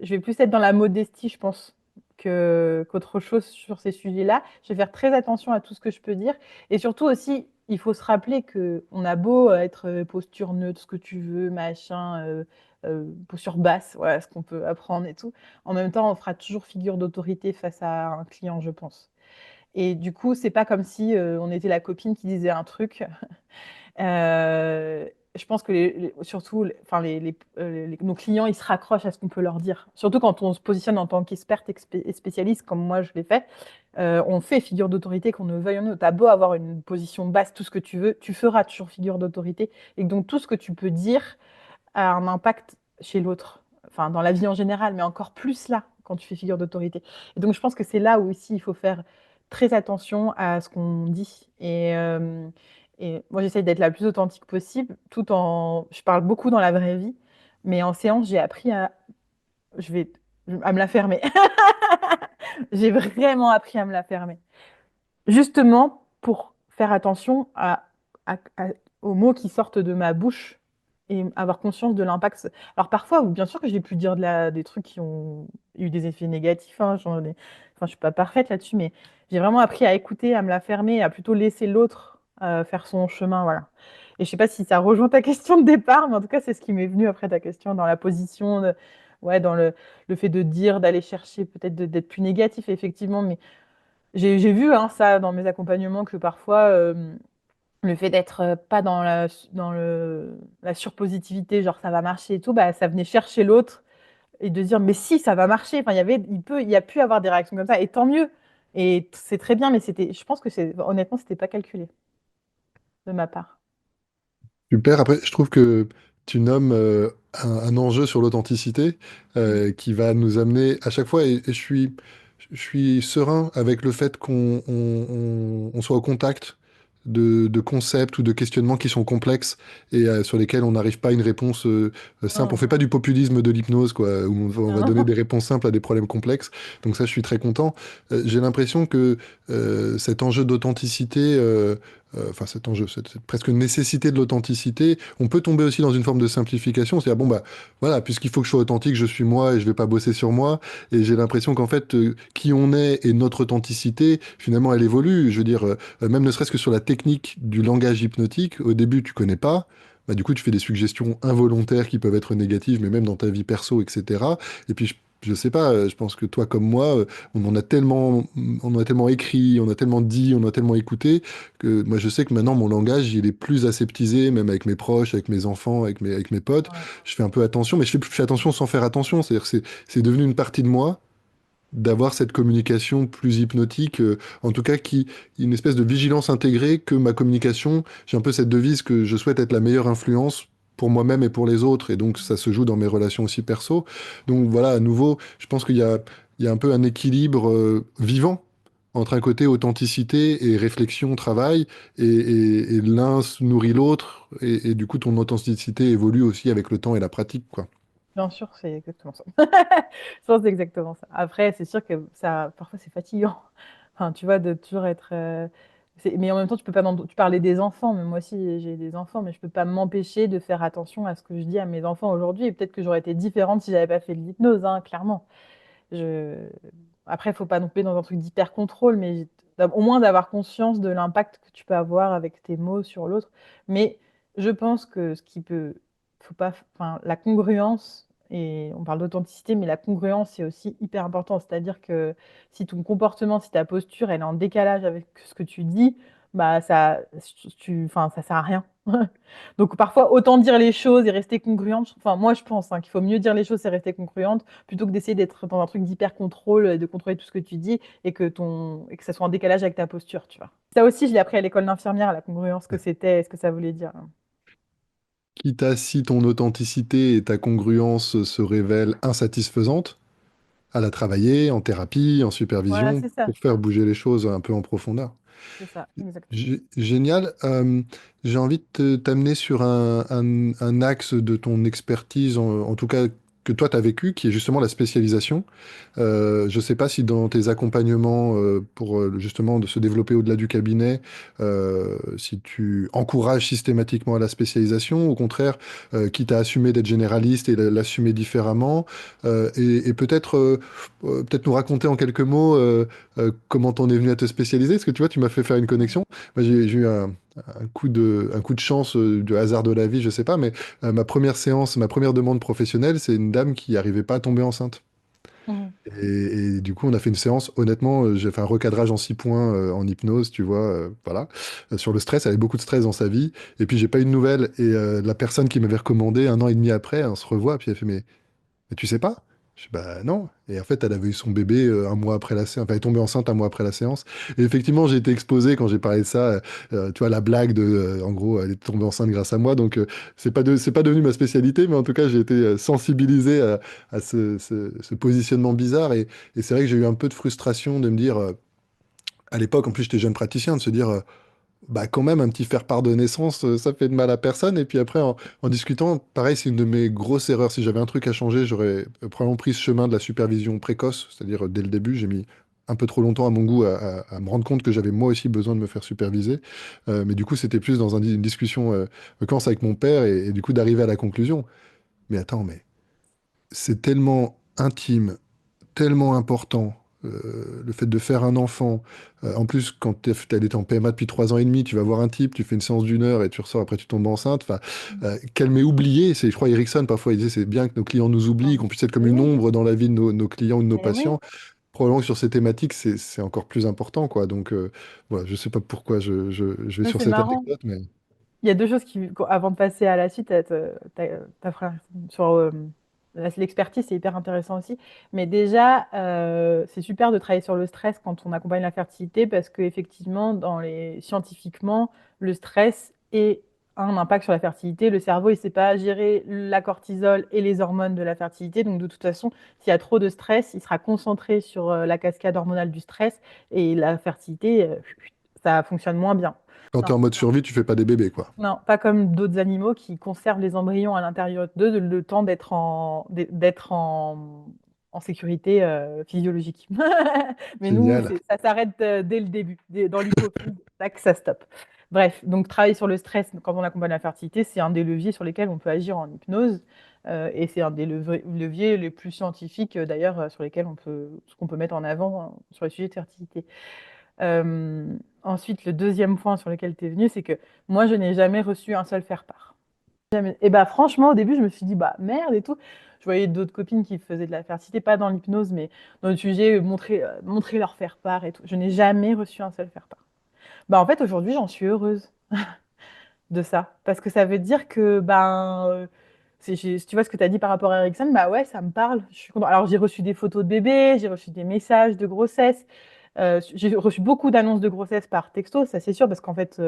B: je vais plus être dans la modestie, je pense, qu'autre chose sur ces sujets-là. Je vais faire très attention à tout ce que je peux dire. Et surtout aussi, il faut se rappeler que on a beau être posture neutre, ce que tu veux, machin, posture basse, voilà, ce qu'on peut apprendre et tout. En même temps, on fera toujours figure d'autorité face à un client, je pense. Et du coup, c'est pas comme si on était la copine qui disait un truc. Euh, je pense que surtout, enfin, nos clients, ils se raccrochent à ce qu'on peut leur dire. Surtout quand on se positionne en tant qu'experte et spécialiste, comme moi je l'ai fait. On fait figure d'autorité, qu'on ne veuille ou non. T'as beau avoir une position basse, tout ce que tu veux, tu feras toujours figure d'autorité. Et donc, tout ce que tu peux dire a un impact chez l'autre. Enfin, dans la vie en général, mais encore plus là, quand tu fais figure d'autorité. Et donc, je pense que c'est là où aussi il faut faire très attention à ce qu'on dit. Et moi, j'essaye d'être la plus authentique possible, tout en... Je parle beaucoup dans la vraie vie, mais en séance, j'ai appris à... Je vais... à me la fermer. J'ai vraiment appris à me la fermer. Justement pour faire attention aux mots qui sortent de ma bouche et avoir conscience de l'impact. Alors parfois, bien sûr que j'ai pu dire des trucs qui ont eu des effets négatifs, hein, enfin, je suis pas parfaite là-dessus, mais j'ai vraiment appris à écouter, à me la fermer, à plutôt laisser l'autre faire son chemin, voilà. Et je sais pas si ça rejoint ta question de départ, mais en tout cas, c'est ce qui m'est venu après ta question dans la position, ouais, dans le fait de dire, d'aller chercher peut-être d'être plus négatif, effectivement, mais j'ai vu hein, ça dans mes accompagnements que parfois le fait d'être pas la surpositivité, genre ça va marcher et tout, bah, ça venait chercher l'autre et de dire mais si ça va marcher. Enfin, il y a pu avoir des réactions comme ça et tant mieux. Et c'est très bien, mais je pense que honnêtement, c'était pas calculé de ma part.
A: Super. Après, je trouve que tu nommes un enjeu sur l'authenticité
B: Mm.
A: qui va nous amener à chaque fois, et je suis serein avec le fait on soit au contact de concepts ou de questionnements qui sont complexes et sur lesquels on n'arrive pas à une réponse simple. On
B: Non,
A: fait pas du populisme de l'hypnose, quoi, où on va donner
B: non.
A: des réponses simples à des problèmes complexes. Donc ça, je suis très content. J'ai l'impression que cet enjeu d'authenticité, enfin cet enjeu, cette presque nécessité de l'authenticité, on peut tomber aussi dans une forme de simplification. C'est-à-dire, bon, bah voilà, puisqu'il faut que je sois authentique, je suis moi et je vais pas bosser sur moi. Et j'ai l'impression qu'en fait, qui on est et notre authenticité, finalement, elle évolue. Je veux dire, même ne serait-ce que sur la technique du langage hypnotique, au début, tu connais pas. Bah, du coup, tu fais des suggestions involontaires qui peuvent être négatives, mais même dans ta vie perso, etc. Et puis, je sais pas, je pense que toi comme moi, on en a tellement écrit, on a tellement dit, on a tellement écouté, que moi je sais que maintenant mon langage, il est plus aseptisé, même avec mes proches, avec mes enfants, avec mes potes.
B: Ouais.
A: Je fais un peu attention, mais je fais attention sans faire attention. C'est-à-dire que c'est devenu une partie de moi d'avoir cette communication plus hypnotique, en tout cas une espèce de vigilance intégrée que ma communication, j'ai un peu cette devise que je souhaite être la meilleure influence pour moi-même et pour les autres, et donc ça se joue dans mes relations aussi perso. Donc voilà, à nouveau, je pense il y a un peu un équilibre vivant entre un côté authenticité et réflexion, travail, et l'un se nourrit l'autre, et du coup ton authenticité évolue aussi avec le temps et la pratique, quoi.
B: Bien sûr, c'est exactement ça. Je pense que c'est exactement ça. Après, c'est sûr que ça, parfois, c'est fatigant. Enfin, tu vois, de toujours être. Mais en même temps, tu peux pas. Tu parlais des enfants, mais moi aussi, j'ai des enfants, mais je peux pas m'empêcher de faire attention à ce que je dis à mes enfants aujourd'hui. Et peut-être que j'aurais été différente si j'avais pas fait de l'hypnose, hein, clairement. Je... Après, il faut pas non plus dans un truc d'hyper contrôle, mais au moins d'avoir conscience de l'impact que tu peux avoir avec tes mots sur l'autre. Mais je pense que ce qui peut, faut pas, enfin, la congruence, et on parle d'authenticité, mais la congruence c'est aussi hyper important. C'est-à-dire que si ton comportement, si ta posture, elle est en décalage avec ce que tu dis, bah ça, enfin, ça sert à rien. Donc parfois, autant dire les choses et rester congruente. Enfin, moi, je pense qu'il faut mieux dire les choses et rester congruente plutôt que d'essayer d'être dans un truc d'hyper contrôle, de contrôler tout ce que tu dis et que ça soit en décalage avec ta posture, tu vois. Ça aussi, je l'ai appris à l'école d'infirmière, la congruence, ce que c'était, ce que ça voulait dire.
A: Quitte à si ton authenticité et ta congruence se révèlent insatisfaisantes, à la travailler en thérapie, en
B: Voilà,
A: supervision,
B: c'est ça.
A: pour faire bouger les choses un peu en profondeur.
B: C'est ça, exactement.
A: Génial. J'ai envie de t'amener sur un axe de ton expertise, en tout cas que toi tu as vécu, qui est justement la spécialisation. Je ne sais pas si dans tes accompagnements pour justement de se développer au-delà du cabinet, si tu encourages systématiquement à la spécialisation, au contraire, quitte à assumer d'être généraliste et l'assumer différemment, et peut-être nous raconter en quelques mots comment t'en es venu à te spécialiser, parce que tu vois, tu m'as fait faire une connexion. Moi, j'ai eu un coup de chance, du hasard de la vie, je sais pas, mais ma première séance, ma première demande professionnelle, c'est une dame qui n'arrivait pas à tomber enceinte.
B: Mhm.
A: Et du coup, on a fait une séance. Honnêtement, j'ai fait un recadrage en 6 points en hypnose, tu vois, voilà, sur le stress. Elle avait beaucoup de stress dans sa vie. Et puis, j'ai pas eu de nouvelles. Et la personne qui m'avait recommandé 1 an et demi après, on se revoit. Puis elle fait, mais tu sais pas? Je dis, bah non. Et en fait, elle avait eu son bébé 1 mois après la séance. Enfin, elle est tombée enceinte 1 mois après la séance. Et effectivement, j'ai été exposé quand j'ai parlé de ça. Tu vois, la blague de, en gros, elle est tombée enceinte grâce à moi. Donc, c'est pas devenu ma spécialité, mais en tout cas, j'ai été sensibilisé à ce positionnement bizarre. Et c'est vrai que j'ai eu un peu de frustration de me dire, à l'époque, en plus, j'étais jeune praticien, de se dire, bah quand même, un petit faire-part de naissance, ça fait de mal à personne. Et puis après, en discutant, pareil, c'est une de mes grosses erreurs. Si j'avais un truc à changer, j'aurais probablement pris ce chemin de la supervision précoce, c'est-à-dire dès le début, j'ai mis un peu trop longtemps à mon goût à me rendre compte que j'avais moi aussi besoin de me faire superviser. Mais du coup, c'était plus dans une discussion vacances avec mon père et du coup d'arriver à la conclusion. Mais attends, mais c'est tellement intime, tellement important. Le fait de faire un enfant, en plus, quand elle était en PMA depuis 3 ans et demi, tu vas voir un type, tu fais une séance d'1 heure et tu ressors, après tu tombes enceinte. Enfin, qu'elle m'ait oublié, c'est, je crois, Erickson, parfois, il disait c'est bien que nos clients nous oublient, qu'on puisse être comme
B: Mais
A: une
B: oui,
A: ombre dans la vie de nos clients ou de nos
B: mais oui.
A: patients. Probablement que sur ces thématiques, c'est encore plus important, quoi. Donc, voilà, je sais pas pourquoi je vais
B: Mais
A: sur
B: c'est
A: cette
B: marrant.
A: anecdote, mais
B: Il y a deux choses avant de passer à la suite, ta frère, sur l'expertise, c'est hyper intéressant aussi. Mais déjà, c'est super de travailler sur le stress quand on accompagne la fertilité parce qu'effectivement, scientifiquement, le stress est a un impact sur la fertilité. Le cerveau, il ne sait pas gérer la cortisol et les hormones de la fertilité. Donc, de toute façon, s'il y a trop de stress, il sera concentré sur la cascade hormonale du stress et la fertilité, ça fonctionne moins bien.
A: Quand tu
B: Non,
A: es en mode survie, tu fais pas des bébés, quoi.
B: non, pas comme d'autres animaux qui conservent les embryons à l'intérieur d'eux le temps d'être en sécurité physiologique. Mais nous,
A: Génial.
B: ça s'arrête dès le début, dans l'hypophyse, tac, ça stoppe. Bref, donc travailler sur le stress quand on accompagne la fertilité, c'est un des leviers sur lesquels on peut agir en hypnose. Et c'est un des leviers les plus scientifiques, d'ailleurs, ce qu'on peut mettre en avant sur les sujets de fertilité. Ensuite, le deuxième point sur lequel tu es venu, c'est que moi, je n'ai jamais reçu un seul faire-part. Jamais. Et bah, franchement, au début, je me suis dit, bah merde et tout. Je voyais d'autres copines qui faisaient de la fertilité, pas dans l'hypnose, mais dans le sujet, montrer leur faire-part et tout. Je n'ai jamais reçu un seul faire-part. Bah, en fait, aujourd'hui, j'en suis heureuse de ça. Parce que ça veut dire que, si tu vois ce que tu as dit par rapport à Ericsson, bah ouais, ça me parle. Je suis contente. Alors, j'ai reçu des photos de bébés, j'ai reçu des messages de grossesse. J'ai reçu beaucoup d'annonces de grossesse par texto, ça c'est sûr, parce qu'en fait,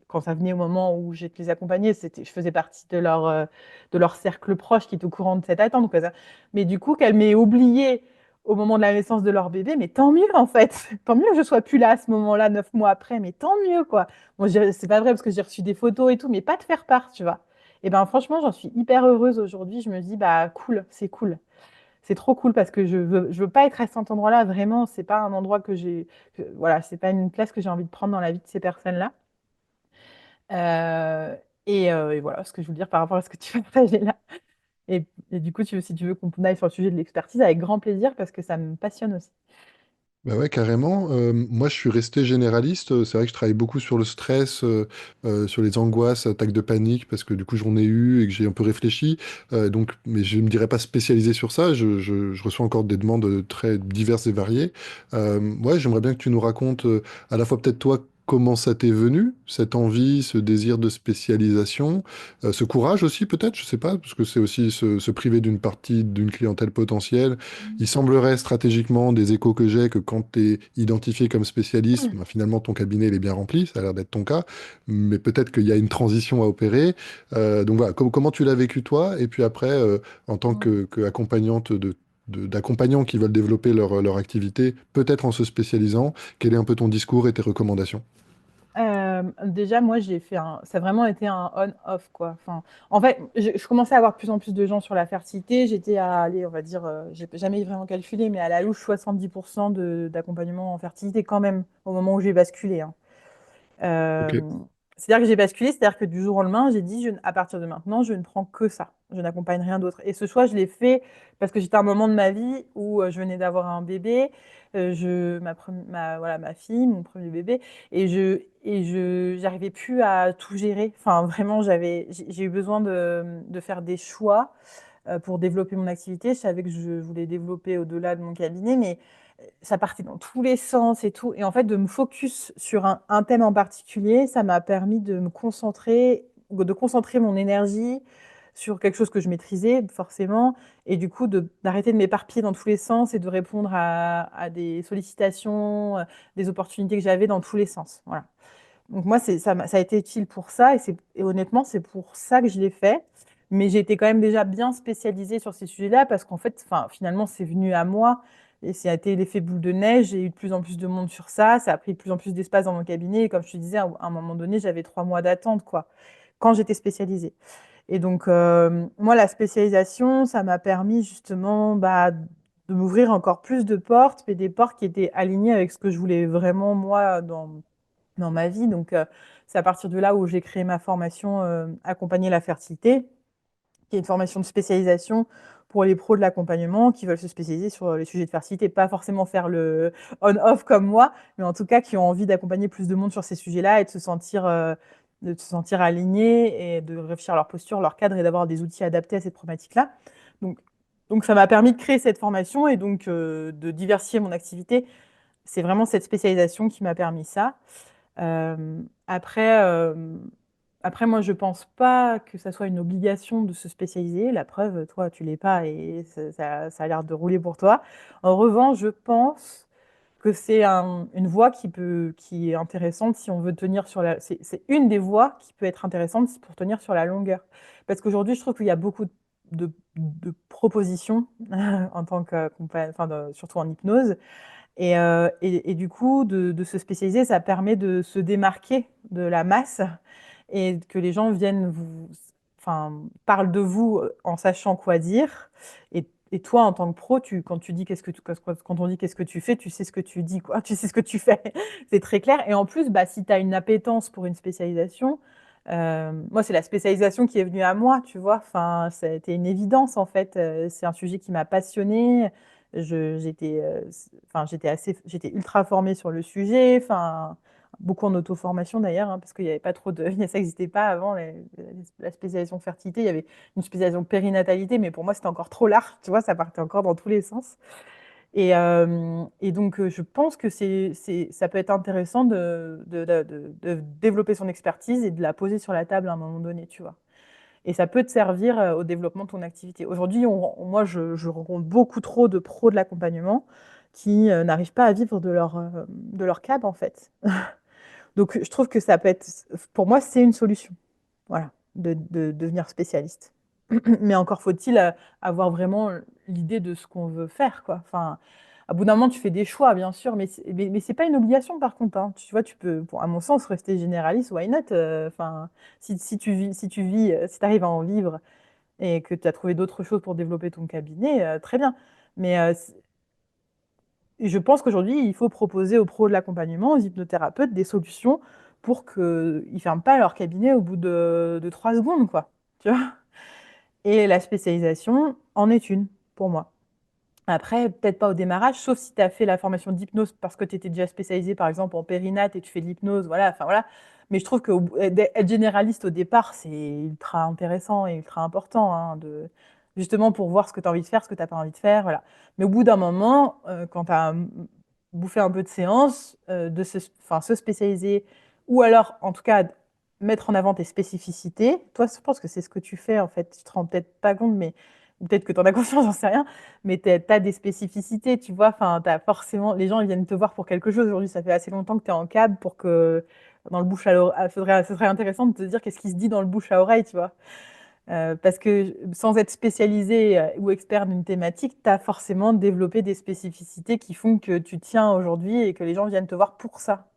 B: quand ça venait au moment où j'étais les accompagnais, je faisais partie de leur cercle proche qui est au courant de cette attente. Quoi, ça. Mais du coup, qu'elle m'ait oubliée au moment de la naissance de leur bébé, mais tant mieux en fait. Tant mieux que je sois plus là à ce moment-là, 9 mois après, mais tant mieux quoi. Bon, c'est pas vrai parce que j'ai reçu des photos et tout, mais pas de faire part, tu vois. Et ben franchement, j'en suis hyper heureuse aujourd'hui. Je me dis, bah cool, c'est cool. C'est trop cool parce que je veux pas être à cet endroit-là. Vraiment, c'est pas un endroit voilà, c'est pas une place que j'ai envie de prendre dans la vie de ces personnes-là. Euh, et voilà ce que je veux dire par rapport à ce que tu as partagé là. Et du coup, si tu veux qu'on aille sur le sujet de l'expertise, avec grand plaisir parce que ça me passionne aussi.
A: Bah ouais, carrément. Moi, je suis resté généraliste. C'est vrai que je travaille beaucoup sur le stress, sur les angoisses, attaques de panique, parce que du coup, j'en ai eu et que j'ai un peu réfléchi. Mais je ne me dirais pas spécialisé sur ça. Je reçois encore des demandes très diverses et variées. Ouais, j'aimerais bien que tu nous racontes à la fois peut-être toi comment ça t'est venu, cette envie, ce désir de spécialisation, ce courage aussi peut-être, je sais pas, parce que c'est aussi se priver d'une partie d'une clientèle potentielle. Il semblerait stratégiquement des échos que j'ai que quand tu es identifié comme spécialiste,
B: Mm.
A: ben, finalement ton cabinet il est bien rempli, ça a l'air d'être ton cas, mais peut-être qu'il y a une transition à opérer. Donc voilà, comment tu l'as vécu toi? Et puis après, en tant
B: Mm.
A: que accompagnante d'accompagnants qui veulent développer leur activité, peut-être en se spécialisant, quel est un peu ton discours et tes recommandations?
B: Déjà, moi, ça a vraiment été un on-off, quoi. Enfin, en fait, je commençais à avoir de plus en plus de gens sur la fertilité. J'étais à aller, on va dire, j'ai jamais vraiment calculé, mais à la louche, 70% d'accompagnement en fertilité quand même, au moment où j'ai basculé. Hein. Euh,
A: Ok.
B: C'est-à-dire que j'ai basculé, c'est-à-dire que du jour au lendemain, j'ai dit, à partir de maintenant, je ne prends que ça. Je n'accompagne rien d'autre. Et ce choix, je l'ai fait parce que j'étais à un moment de ma vie où je venais d'avoir un bébé, voilà, ma fille, mon premier bébé, j'arrivais plus à tout gérer. Enfin, vraiment, j'ai eu besoin de faire des choix pour développer mon activité. Je savais que je voulais développer au-delà de mon cabinet, mais ça partait dans tous les sens et tout. Et en fait, de me focus sur un thème en particulier, ça m'a permis de concentrer mon énergie sur quelque chose que je maîtrisais forcément, et du coup d'arrêter de m'éparpiller dans tous les sens et de répondre à des sollicitations, des opportunités que j'avais dans tous les sens. Voilà. Donc moi, ça a été utile pour ça, et honnêtement, c'est pour ça que je l'ai fait. Mais j'ai été quand même déjà bien spécialisée sur ces sujets-là, parce qu'en fait, enfin, finalement, c'est venu à moi, et ça a été l'effet boule de neige. J'ai eu de plus en plus de monde sur ça a pris de plus en plus d'espace dans mon cabinet, et comme je te disais, à un moment donné, j'avais 3 mois d'attente, quoi, quand j'étais spécialisée. Et donc, moi, la spécialisation, ça m'a permis justement de m'ouvrir encore plus de portes, mais des portes qui étaient alignées avec ce que je voulais vraiment, moi, dans ma vie. Donc, c'est à partir de là où j'ai créé ma formation Accompagner la fertilité, qui est une formation de spécialisation pour les pros de l'accompagnement qui veulent se spécialiser sur les sujets de fertilité, pas forcément faire le on-off comme moi, mais en tout cas qui ont envie d'accompagner plus de monde sur ces sujets-là et de se sentir alignés et de réfléchir à leur posture, leur cadre et d'avoir des outils adaptés à cette problématique-là. Donc, donc ça m'a permis de créer cette formation et donc de diversifier mon activité. C'est vraiment cette spécialisation qui m'a permis ça. Euh, après, euh, après, moi, je pense pas que ça soit une obligation de se spécialiser. La preuve, toi, tu l'es pas et ça a l'air de rouler pour toi. En revanche, je pense que c'est une voie qui est intéressante si on veut tenir sur la. C'est une des voies qui peut être intéressante pour tenir sur la longueur. Parce qu'aujourd'hui, je trouve qu'il y a beaucoup de propositions en tant que, enfin, surtout en hypnose. Et du coup, de se spécialiser, ça permet de se démarquer de la masse et que les gens viennent enfin, parlent de vous en sachant quoi dire. Et toi, en tant que pro, quand tu dis quand on dit qu'est-ce que tu fais, tu sais ce que tu dis, quoi. Tu sais ce que tu fais. C'est très clair. Et en plus, bah, si tu as une appétence pour une spécialisation, moi, c'est la spécialisation qui est venue à moi, tu vois. Enfin, c'était une évidence, en fait. C'est un sujet qui m'a passionnée. J'étais ultra formée sur le sujet. Enfin, beaucoup en auto-formation d'ailleurs, hein, parce qu'il n'y avait pas trop de, ça n'existait pas avant, la spécialisation fertilité. Il y avait une spécialisation périnatalité, mais pour moi, c'était encore trop large, tu vois, ça partait encore dans tous les sens. Et donc, je pense que ça peut être intéressant de développer son expertise et de la poser sur la table à un moment donné, tu vois. Et ça peut te servir au développement de ton activité. Aujourd'hui, moi, je rencontre beaucoup trop de pros de l'accompagnement qui n'arrivent pas à vivre de leur cab, en fait. Donc, je trouve que ça peut être, pour moi, c'est une solution, voilà, de devenir spécialiste. Mais encore faut-il avoir vraiment l'idée de ce qu'on veut faire, quoi. Enfin, à bout d'un moment, tu fais des choix, bien sûr, mais c'est pas une obligation, par contre, hein. Tu vois, tu peux, à mon sens, rester généraliste, why not? Enfin, si tu arrives à en vivre et que tu as trouvé d'autres choses pour développer ton cabinet, très bien. Mais et je pense qu'aujourd'hui, il faut proposer aux pros de l'accompagnement, aux hypnothérapeutes, des solutions pour qu'ils ne ferment pas leur cabinet au bout de 3 secondes, quoi. Tu vois? Et la spécialisation en est une, pour moi. Après, peut-être pas au démarrage, sauf si tu as fait la formation d'hypnose parce que tu étais déjà spécialisé, par exemple, en périnate et tu fais de l'hypnose, voilà, enfin voilà. Mais je trouve que être généraliste au départ, c'est ultra intéressant et ultra important, hein, justement pour voir ce que tu as envie de faire, ce que tu n'as pas envie de faire, voilà. Mais au bout d'un moment, quand tu as bouffé un peu de séance, enfin, se spécialiser, ou alors, en tout cas, mettre en avant tes spécificités. Toi, je pense que c'est ce que tu fais, en fait. Tu te rends peut-être pas compte, mais ou peut-être que tu en as conscience, j'en sais rien, mais tu as des spécificités, tu vois. Enfin, t'as forcément, les gens, ils viennent te voir pour quelque chose. Aujourd'hui, ça fait assez longtemps que tu es en cab pour que dans le bouche à l'oreille, ce serait intéressant de te dire qu'est-ce qui se dit dans le bouche à oreille, tu vois. Parce que sans être spécialisé ou expert d'une thématique, tu as forcément développé des spécificités qui font que tu tiens aujourd'hui et que les gens viennent te voir pour ça.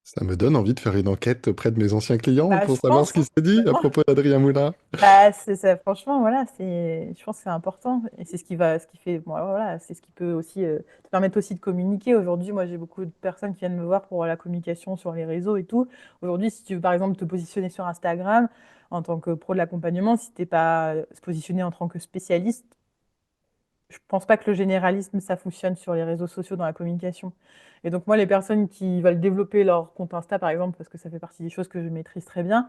A: Ça me donne envie de faire une enquête auprès de mes anciens clients
B: Bah,
A: pour
B: je
A: savoir ce
B: pense,
A: qui
B: hein,
A: s'est dit à
B: vraiment.
A: propos d'Adrien Moulin.
B: Bah, c'est ça, franchement, voilà, je pense que c'est important. Et c'est ce qui fait, bon, voilà, c'est ce qui peut aussi te permettre aussi de communiquer. Aujourd'hui, moi, j'ai beaucoup de personnes qui viennent me voir pour la communication sur les réseaux et tout. Aujourd'hui, si tu veux, par exemple, te positionner sur Instagram en tant que pro de l'accompagnement, si t'es pas se positionner en tant que spécialiste, je pense pas que le généralisme, ça fonctionne sur les réseaux sociaux dans la communication. Et donc, moi, les personnes qui veulent développer leur compte Insta, par exemple, parce que ça fait partie des choses que je maîtrise très bien,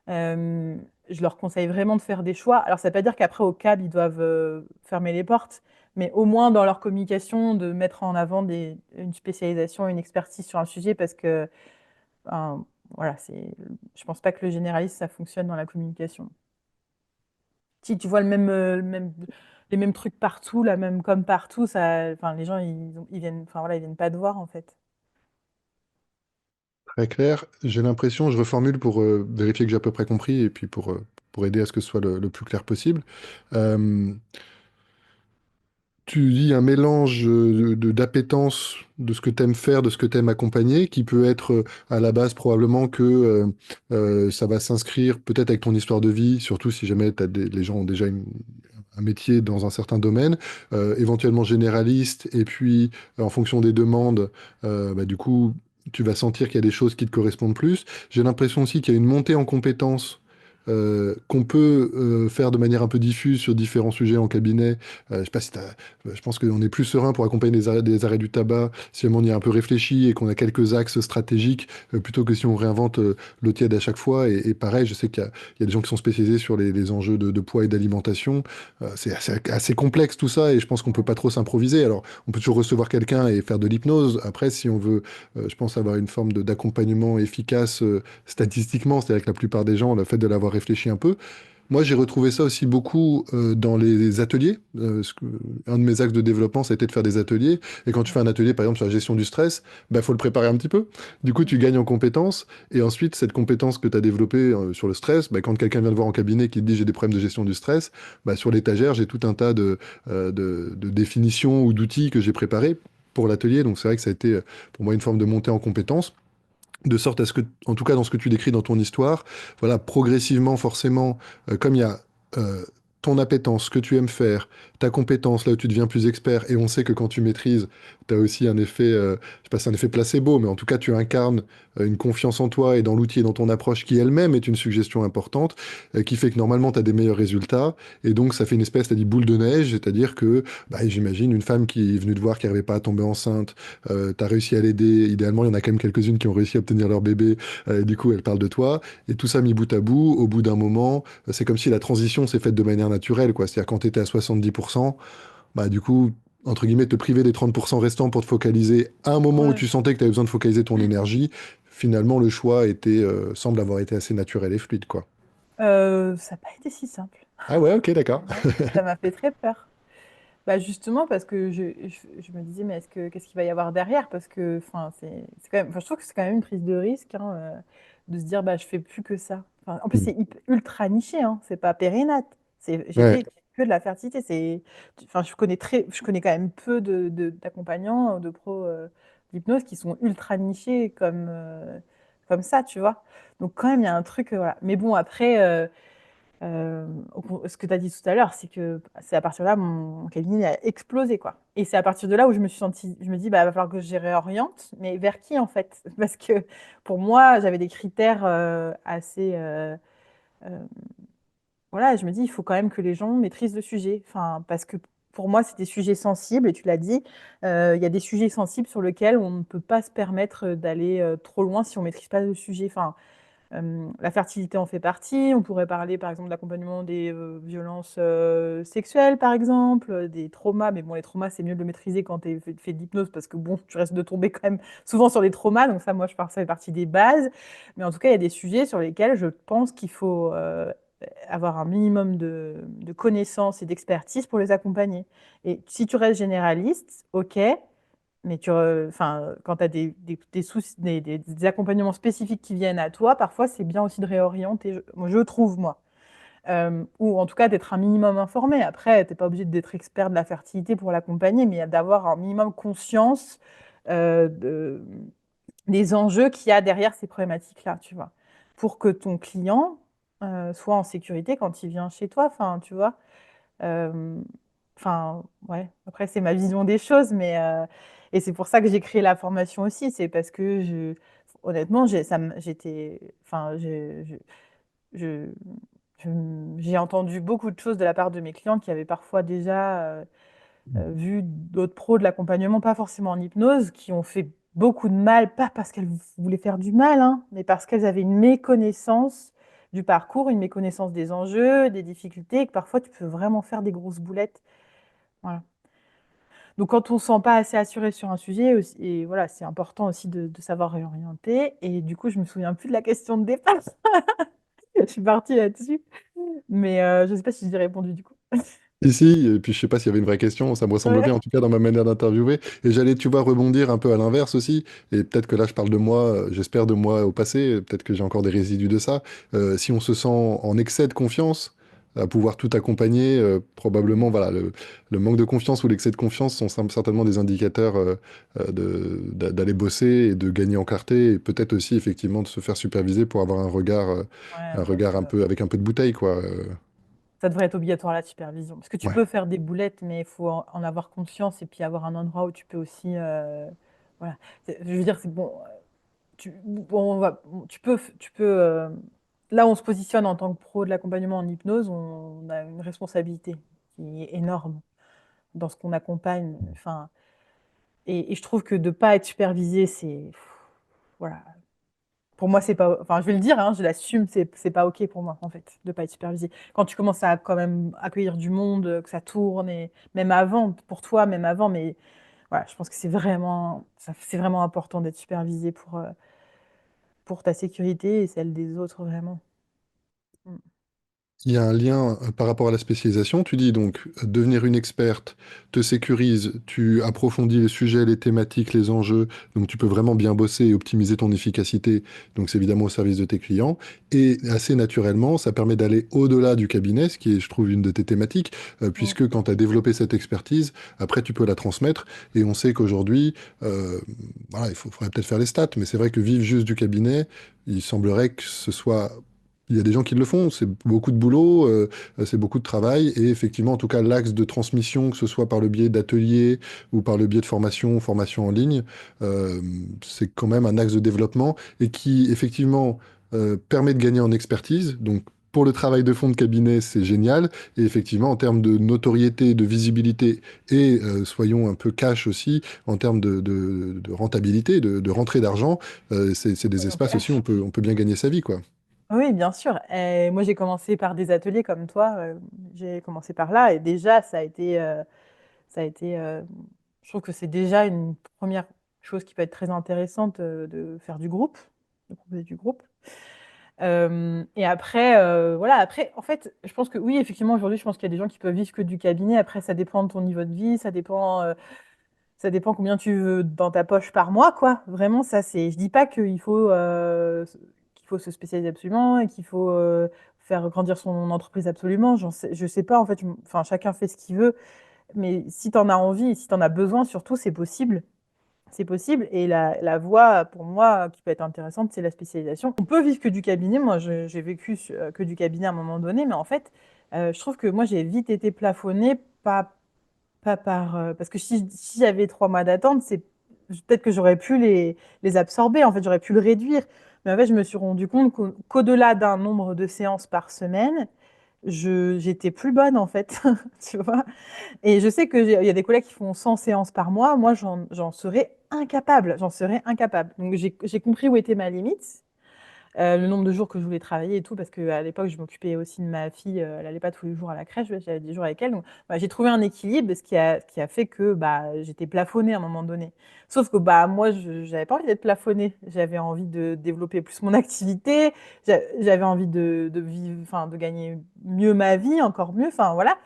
B: euh, je leur conseille vraiment de faire des choix. Alors, ça ne veut pas dire qu'après, au CAB, ils doivent fermer les portes, mais au moins dans leur communication, de mettre en avant une spécialisation, une expertise sur un sujet, parce que, voilà, je pense pas que le généraliste, ça fonctionne dans la communication. Si tu vois les mêmes trucs partout, la même com partout, enfin, les gens, ils viennent, enfin, voilà, ils viennent pas te voir, en fait.
A: Très clair. J'ai l'impression, je reformule pour vérifier que j'ai à peu près compris et puis pour aider à ce que ce soit le plus clair possible. Euh, Tu dis un mélange d'appétence de ce que tu aimes faire, de ce que tu aimes accompagner, qui peut être à la base probablement que ça va s'inscrire peut-être avec ton histoire de vie, surtout si jamais les gens ont déjà un métier dans un certain domaine, éventuellement généraliste, et puis en fonction des demandes, bah, du coup, tu vas sentir qu'il y a des choses qui te correspondent plus. J'ai l'impression aussi qu'il y a une montée en compétences. Qu'on peut faire de manière un peu diffuse sur différents sujets en cabinet. Je sais pas si je pense qu'on est plus serein pour accompagner des arrêts du tabac si on y a un peu réfléchi et qu'on a quelques axes stratégiques plutôt que si on réinvente l'eau tiède à chaque fois. Et pareil, je sais qu'il y a des gens qui sont spécialisés sur les enjeux de poids et d'alimentation. C'est assez complexe tout ça et je pense qu'on peut pas trop s'improviser. Alors, on peut toujours recevoir quelqu'un et faire de l'hypnose. Après, si on veut, je pense avoir une forme d'accompagnement efficace statistiquement, c'est-à-dire que la plupart des gens, le fait de l'avoir réfléchi un peu, Moi, j'ai retrouvé ça aussi beaucoup dans les ateliers. Un de mes axes de développement, ça a été de faire des ateliers. Et quand tu fais un atelier, par exemple, sur la gestion du stress, bah, faut le préparer un petit peu. Du coup, tu gagnes en compétences. Et ensuite, cette compétence que tu as développée sur le stress, bah, quand quelqu'un vient te voir en cabinet qui te dit j'ai des problèmes de gestion du stress, bah, sur l'étagère, j'ai tout un tas de définitions ou d'outils que j'ai préparés pour l'atelier. Donc, c'est vrai que ça a été pour moi une forme de montée en compétences. De sorte à ce que, en tout cas dans ce que tu décris dans ton histoire, voilà, progressivement, forcément, comme il y a euh, ton appétence, ce que tu aimes faire, ta compétence, là où tu deviens plus expert, et on sait que quand tu maîtrises, tu as aussi un effet, je sais pas si c'est un effet placebo, mais en tout cas tu incarnes une confiance en toi et dans l'outil et dans ton approche qui elle-même est une suggestion importante, qui fait que normalement tu as des meilleurs résultats, et donc ça fait une espèce, t'as dit, boule de neige, c'est-à-dire que, bah, j'imagine, une femme qui est venue te voir, qui n'arrivait pas à tomber enceinte, tu as réussi à l'aider. Idéalement, il y en a quand même quelques-unes qui ont réussi à obtenir leur bébé. Du coup, elle parle de toi. Et tout ça mis bout à bout, au bout d'un moment, c'est comme si la transition s'est faite de manière naturelle, quoi. C'est-à-dire quand tu étais à 70%, bah, du coup, entre guillemets, te priver des 30% restants pour te focaliser à un moment où
B: Ouais.
A: tu sentais que tu avais besoin de focaliser ton énergie, finalement, le choix semble avoir été assez naturel et fluide, quoi.
B: Ça n'a pas été si simple.
A: Ah ouais, ok, d'accord.
B: Ouais. Ça m'a fait très peur. Bah justement parce que je me disais mais qu'est-ce qu'il va y avoir derrière parce que enfin c'est quand même enfin, je trouve que c'est quand même une prise de risque hein, de se dire bah je fais plus que ça. Enfin, en plus
A: Mm.
B: c'est ultra niché hein, c'est pas périnate. J'ai
A: Ouais.
B: fait que de la fertilité, enfin je connais quand même peu d'accompagnants de pros d'hypnose qui sont ultra nichés comme ça, tu vois. Donc quand même il y a un truc voilà. Mais bon après ce que tu as dit tout à l'heure, c'est que c'est à partir de là, mon cabinet a explosé, quoi. Et c'est à partir de là où je me suis sentie, je me dis, bah, il va falloir que je réoriente, mais vers qui en fait? Parce que pour moi, j'avais des critères assez. Euh, voilà, je me dis, il faut quand même que les gens maîtrisent le sujet. Enfin, parce que pour moi, c'est des sujets sensibles, et tu l'as dit, il y a des sujets sensibles sur lesquels on ne peut pas se permettre d'aller trop loin si on ne maîtrise pas le sujet. Enfin, la fertilité en fait partie. On pourrait parler par exemple de l'accompagnement des violences sexuelles, par exemple, des traumas. Mais bon, les traumas, c'est mieux de le maîtriser quand tu fait de l'hypnose parce que bon, tu risques de tomber quand même souvent sur des traumas. Donc ça, moi, je pense que ça fait partie des bases. Mais en tout cas, il y a des sujets sur lesquels je pense qu'il faut avoir un minimum de connaissances et d'expertise pour les accompagner. Et si tu restes généraliste, ok, mais enfin, quand tu as des soucis, des accompagnements spécifiques qui viennent à toi, parfois c'est bien aussi de réorienter, je trouve, moi. Ou en tout cas d'être un minimum informé. Après, tu n'es pas obligé d'être expert de la fertilité pour l'accompagner, mais d'avoir un minimum conscience de, des enjeux qu'il y a derrière ces problématiques-là, tu vois. Pour que ton client soit en sécurité quand il vient chez toi, enfin, tu vois. Euh, Enfin, ouais, après, c'est ma vision des choses, mais et c'est pour ça que j'ai créé la formation aussi. C'est parce que honnêtement, j'étais, enfin, je- j'ai entendu beaucoup de choses de la part de mes clients qui avaient parfois déjà vu d'autres pros de l'accompagnement, pas forcément en hypnose, qui ont fait beaucoup de mal, pas parce qu'elles voulaient faire du mal, hein, mais parce qu'elles avaient une méconnaissance du parcours, une méconnaissance des enjeux, des difficultés, et que parfois tu peux vraiment faire des grosses boulettes. Voilà. Donc quand on ne se sent pas assez assuré sur un sujet, et voilà, c'est important aussi de savoir réorienter. Et du coup, je me souviens plus de la question de départ. Je suis partie là-dessus. Mais je ne sais pas si j'ai répondu du coup.
A: Ici, et puis je sais pas s'il y avait une vraie question, ça me ressemble bien
B: Ouais.
A: en tout cas dans ma manière d'interviewer. Et j'allais, tu vois, rebondir un peu à l'inverse aussi. Et peut-être que là, je parle de moi, j'espère de moi au passé, peut-être que j'ai encore des résidus de ça. Si on se sent en excès de confiance, à pouvoir tout accompagner, probablement, voilà, le manque de confiance ou l'excès de confiance sont certainement des indicateurs d'aller bosser et de gagner en clarté, et peut-être aussi effectivement de se faire superviser pour avoir
B: Ouais,
A: un
B: bah,
A: regard un peu avec un peu de bouteille, quoi.
B: ça devrait être obligatoire la supervision. Parce que tu
A: Ouais.
B: peux faire des boulettes, mais il faut en avoir conscience et puis avoir un endroit où tu peux aussi. Voilà. Je veux dire, c'est bon. Bon, tu peux. Là, on se positionne en tant que pro de l'accompagnement en hypnose, on a une responsabilité qui est énorme dans ce qu'on accompagne. Enfin, et je trouve que de ne pas être supervisé, voilà. Pour moi, c'est pas. Enfin, je vais le dire, hein, je l'assume, c'est pas OK pour moi, en fait, de ne pas être supervisé. Quand tu commences à quand même accueillir du monde, que ça tourne, et même avant, pour toi, même avant, mais voilà, je pense que c'est vraiment important d'être supervisé pour ta sécurité et celle des autres, vraiment. Mm.
A: Il y a un lien par rapport à la spécialisation. Tu dis donc devenir une experte te sécurise, tu approfondis les sujets, les thématiques, les enjeux, donc tu peux vraiment bien bosser et optimiser ton efficacité. Donc c'est évidemment au service de tes clients. Et assez naturellement, ça permet d'aller au-delà du cabinet, ce qui est, je trouve, une de tes thématiques,
B: Mm.
A: puisque quand tu as développé cette expertise, après tu peux la transmettre. Et on sait qu'aujourd'hui, voilà, faudrait peut-être faire les stats, mais c'est vrai que vivre juste du cabinet, il semblerait que ce soit il y a des gens qui le font, c'est beaucoup de boulot, c'est beaucoup de travail, et effectivement, en tout cas, l'axe de transmission, que ce soit par le biais d'ateliers ou par le biais de formation en ligne, euh, c'est quand même un axe de développement et qui, effectivement, permet de gagner en expertise. Donc, pour le travail de fond de cabinet, c'est génial. Et effectivement, en termes de notoriété, de visibilité et, soyons un peu cash aussi, en termes de rentabilité, de rentrée d'argent, c'est des
B: Oui, en
A: espaces aussi où
B: cash.
A: on peut bien gagner sa vie, quoi.
B: Oui, bien sûr. Et moi, j'ai commencé par des ateliers comme toi. J'ai commencé par là. Et déjà, ça a été, je trouve que c'est déjà une première chose qui peut être très intéressante de faire du groupe, de proposer du groupe. Et après, voilà, après, en fait, je pense que oui, effectivement, aujourd'hui, je pense qu'il y a des gens qui peuvent vivre que du cabinet. Après, ça dépend de ton niveau de vie, ça dépend combien tu veux dans ta poche par mois, quoi. Vraiment, ça, c'est. Je dis pas qu'il faut se spécialiser absolument et qu'il faut faire grandir son entreprise absolument. Je sais pas, en fait. Enfin, chacun fait ce qu'il veut. Mais si tu en as envie et si tu en as besoin, surtout, c'est possible. C'est possible. Et la voie, pour moi, qui peut être intéressante, c'est la spécialisation. On peut vivre que du cabinet. Moi, j'ai vécu que du cabinet à un moment donné. Mais en fait, je trouve que moi, j'ai vite été plafonnée, pas par. Parce que si j'avais 3 mois d'attente, peut-être que j'aurais pu les absorber. En fait, j'aurais pu le réduire. Mais en fait, je me suis rendu compte qu'au-delà d'un nombre de séances par semaine, j'étais plus bonne, en fait. Tu vois? Et je sais qu'il y a des collègues qui font 100 séances par mois. Moi, j'en serais incapable. J'en serais incapable. Donc, j'ai compris où était ma limite, le nombre de jours que je voulais travailler et tout, parce qu'à l'époque, je m'occupais aussi de ma fille. Elle n'allait pas tous les jours à la crèche, j'avais des jours avec elle. Donc, bah, j'ai trouvé un équilibre, ce qui a fait que bah, j'étais plafonnée à un moment donné. Sauf que bah, moi, je n'avais pas envie d'être plafonnée. J'avais envie de développer plus mon activité. J'avais envie de vivre, enfin, de gagner mieux ma vie, encore mieux. Enfin, voilà.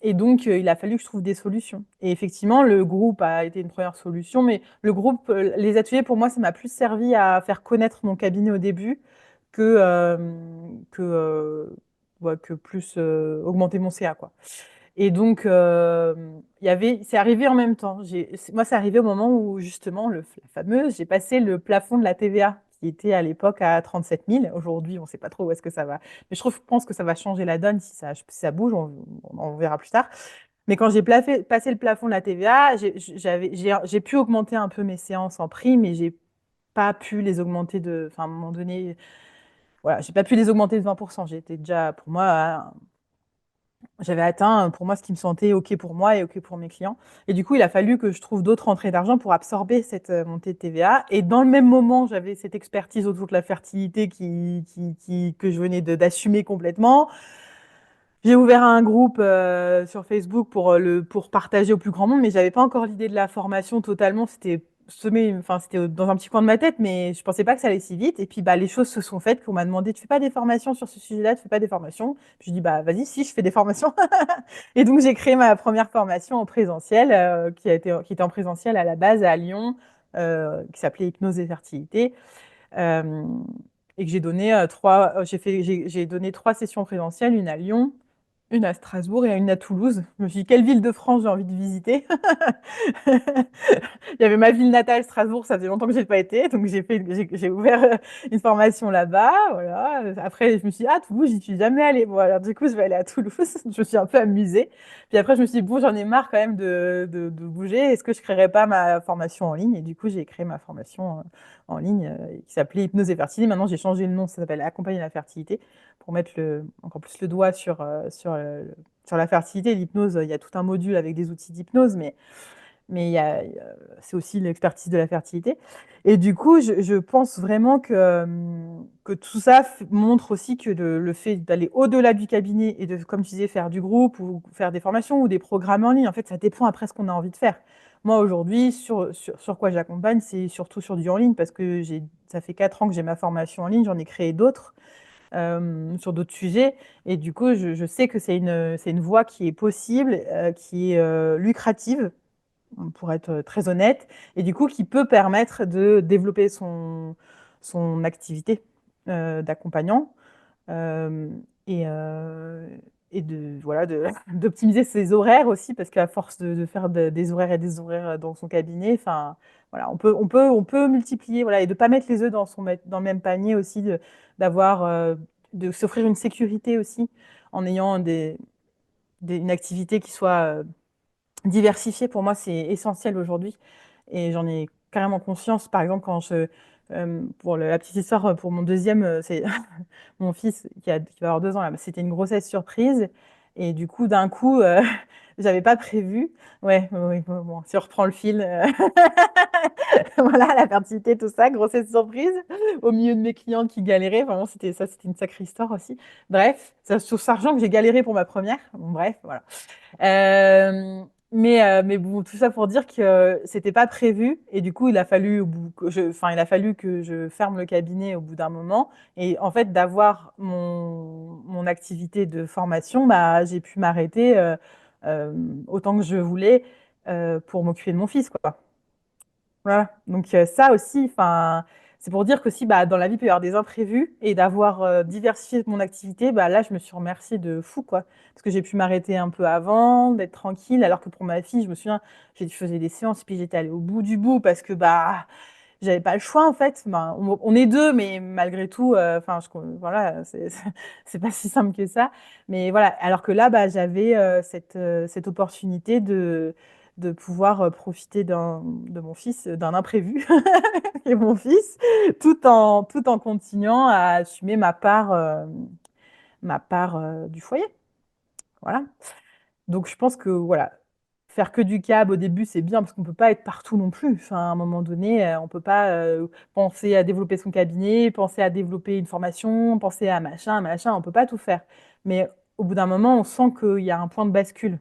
B: Et donc, il a fallu que je trouve des solutions. Et effectivement, le groupe a été une première solution, mais le groupe, les ateliers, pour moi, ça m'a plus servi à faire connaître mon cabinet au début que, que, ouais, que plus augmenter mon CA, quoi. Et donc, c'est arrivé en même temps. Moi, c'est arrivé au moment où, justement, la fameuse, j'ai passé le plafond de la TVA, qui était à l'époque à 37 000. Aujourd'hui, on ne sait pas trop où est-ce que ça va. Mais je pense que ça va changer la donne si ça bouge, on verra plus tard. Mais quand j'ai passé le plafond de la TVA, j'ai pu augmenter un peu mes séances en prix, mais j'ai pas pu les augmenter enfin, à un moment donné, voilà, j'ai pas pu les augmenter de 20%. J'étais déjà, pour moi, j'avais atteint pour moi ce qui me sentait OK pour moi et OK pour mes clients. Et du coup, il a fallu que je trouve d'autres entrées d'argent pour absorber cette montée de TVA. Et dans le même moment, j'avais cette expertise autour de la fertilité que je venais d'assumer complètement. J'ai ouvert un groupe sur Facebook pour partager au plus grand nombre, mais j'avais pas encore l'idée de la formation totalement. C'était semé, enfin, c'était dans un petit coin de ma tête, mais je pensais pas que ça allait si vite. Et puis, bah, les choses se sont faites, qu'on m'a demandé, tu fais pas des formations sur ce sujet-là, tu fais pas des formations. Puis je dis, bah, vas-y, si, je fais des formations. Et donc, j'ai créé ma première formation en présentiel, qui était en présentiel à la base à Lyon, qui s'appelait Hypnose et Fertilité. Euh, et que j'ai donné j'ai donné 3 sessions présentielles, une à Lyon, une à Strasbourg et une à Toulouse. Je me suis dit, quelle ville de France j'ai envie de visiter? Il y avait ma ville natale, Strasbourg, ça faisait longtemps que je n'y pas été, donc j'ai ouvert une formation là-bas. Voilà. Après, je me suis dit, ah, Toulouse, j'y suis jamais allée. Bon, alors du coup, je vais aller à Toulouse. Je me suis un peu amusée. Puis après, je me suis dit, bon, j'en ai marre quand même de bouger. Est-ce que je créerais pas ma formation en ligne? Et du coup, j'ai créé ma formation en ligne qui s'appelait Hypnose et Fertilité. Maintenant, j'ai changé le nom, ça s'appelle Accompagner la fertilité pour mettre encore plus le doigt sur la fertilité. L'hypnose, il y a tout un module avec des outils d'hypnose, mais c'est aussi l'expertise de la fertilité. Et du coup, je pense vraiment que tout ça montre aussi que le fait d'aller au-delà du cabinet et de, comme tu disais, faire du groupe ou faire des formations ou des programmes en ligne, en fait, ça dépend après ce qu'on a envie de faire. Moi, aujourd'hui, sur quoi j'accompagne, c'est surtout sur du en ligne parce que ça fait 4 ans que j'ai ma formation en ligne, j'en ai créé d'autres. sur d'autres sujets. Et du coup, je sais que c'est une voie qui est possible, qui est lucrative, pour être très honnête, et du coup qui peut permettre de développer son activité d'accompagnant euh, et, euh, et de, voilà, d'optimiser ses horaires aussi, parce qu'à force de faire des horaires et des horaires dans son cabinet, enfin, voilà, on peut multiplier, voilà, et de ne pas mettre les œufs dans le même panier aussi, d'avoir, de s'offrir une sécurité aussi en ayant une activité qui soit diversifiée. Pour moi, c'est essentiel aujourd'hui. Et j'en ai carrément conscience. Par exemple, pour la petite histoire, pour mon deuxième, c'est mon fils qui va avoir 2 ans là, c'était une grossesse surprise. Et du coup, d'un coup, j'avais pas prévu. Ouais, oui, bon, si on reprend le fil, voilà, la fertilité, tout ça, grossesse surprise, au milieu de mes clientes qui galéraient. Vraiment, c'était une sacrée histoire aussi. Bref, ça sur cet argent que j'ai galéré pour ma première. Bon, bref, voilà. Mais bon, tout ça pour dire que c'était pas prévu et du coup, il a fallu il a fallu que je ferme le cabinet au bout d'un moment. Et en fait, d'avoir mon activité de formation, bah, j'ai pu m'arrêter euh, autant que je voulais pour m'occuper de mon fils, quoi. Voilà. Donc ça aussi, enfin, c'est pour dire que si bah, dans la vie, il peut y avoir des imprévus et d'avoir diversifié mon activité, bah, là, je me suis remerciée de fou, quoi. Parce que j'ai pu m'arrêter un peu avant, d'être tranquille, alors que pour ma fille, je me souviens, je faisais des séances, puis j'étais allée au bout du bout parce que bah, j'avais pas le choix, en fait. Ben, on est deux, mais malgré tout, enfin, voilà, c'est pas si simple que ça. Mais voilà, alors que là, bah, j'avais cette opportunité de pouvoir profiter de mon fils, d'un imprévu, et mon fils, tout en continuant à assumer ma part du foyer. Voilà. Donc je pense que voilà, faire que du cab au début, c'est bien parce qu'on ne peut pas être partout non plus. Enfin, à un moment donné, on ne peut pas penser à développer son cabinet, penser à développer une formation, penser à machin, machin, on ne peut pas tout faire. Mais au bout d'un moment, on sent qu'il y a un point de bascule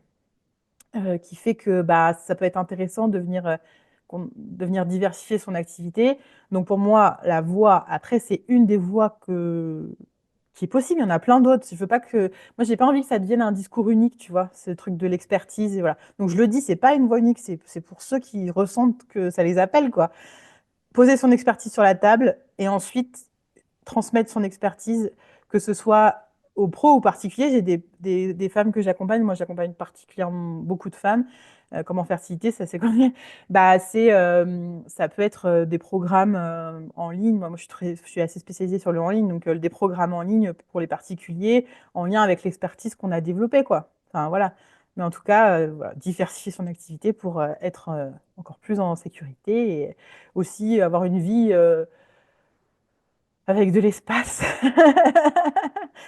B: qui fait que bah, ça peut être intéressant de venir diversifier son activité. Donc pour moi, la voie, après, c'est une des voies qui est possible. Il y en a plein d'autres. Je veux pas que... Moi, j'ai pas envie que ça devienne un discours unique, tu vois, ce truc de l'expertise. Et voilà. Donc je le dis, c'est pas une voie unique, c'est pour ceux qui ressentent que ça les appelle, quoi. Poser son expertise sur la table et ensuite transmettre son expertise, que ce soit aux pros ou particuliers. J'ai des femmes que j'accompagne. Moi, j'accompagne particulièrement beaucoup de femmes. Comme en fertilité, ça c'est connu. Bah, ça peut être des programmes en ligne. Moi, je suis assez spécialisée sur le en ligne, donc des programmes en ligne pour les particuliers, en lien avec l'expertise qu'on a développée, quoi. Enfin, voilà. Mais en tout cas, voilà, diversifier son activité pour être encore plus en sécurité et aussi avoir une vie avec de l'espace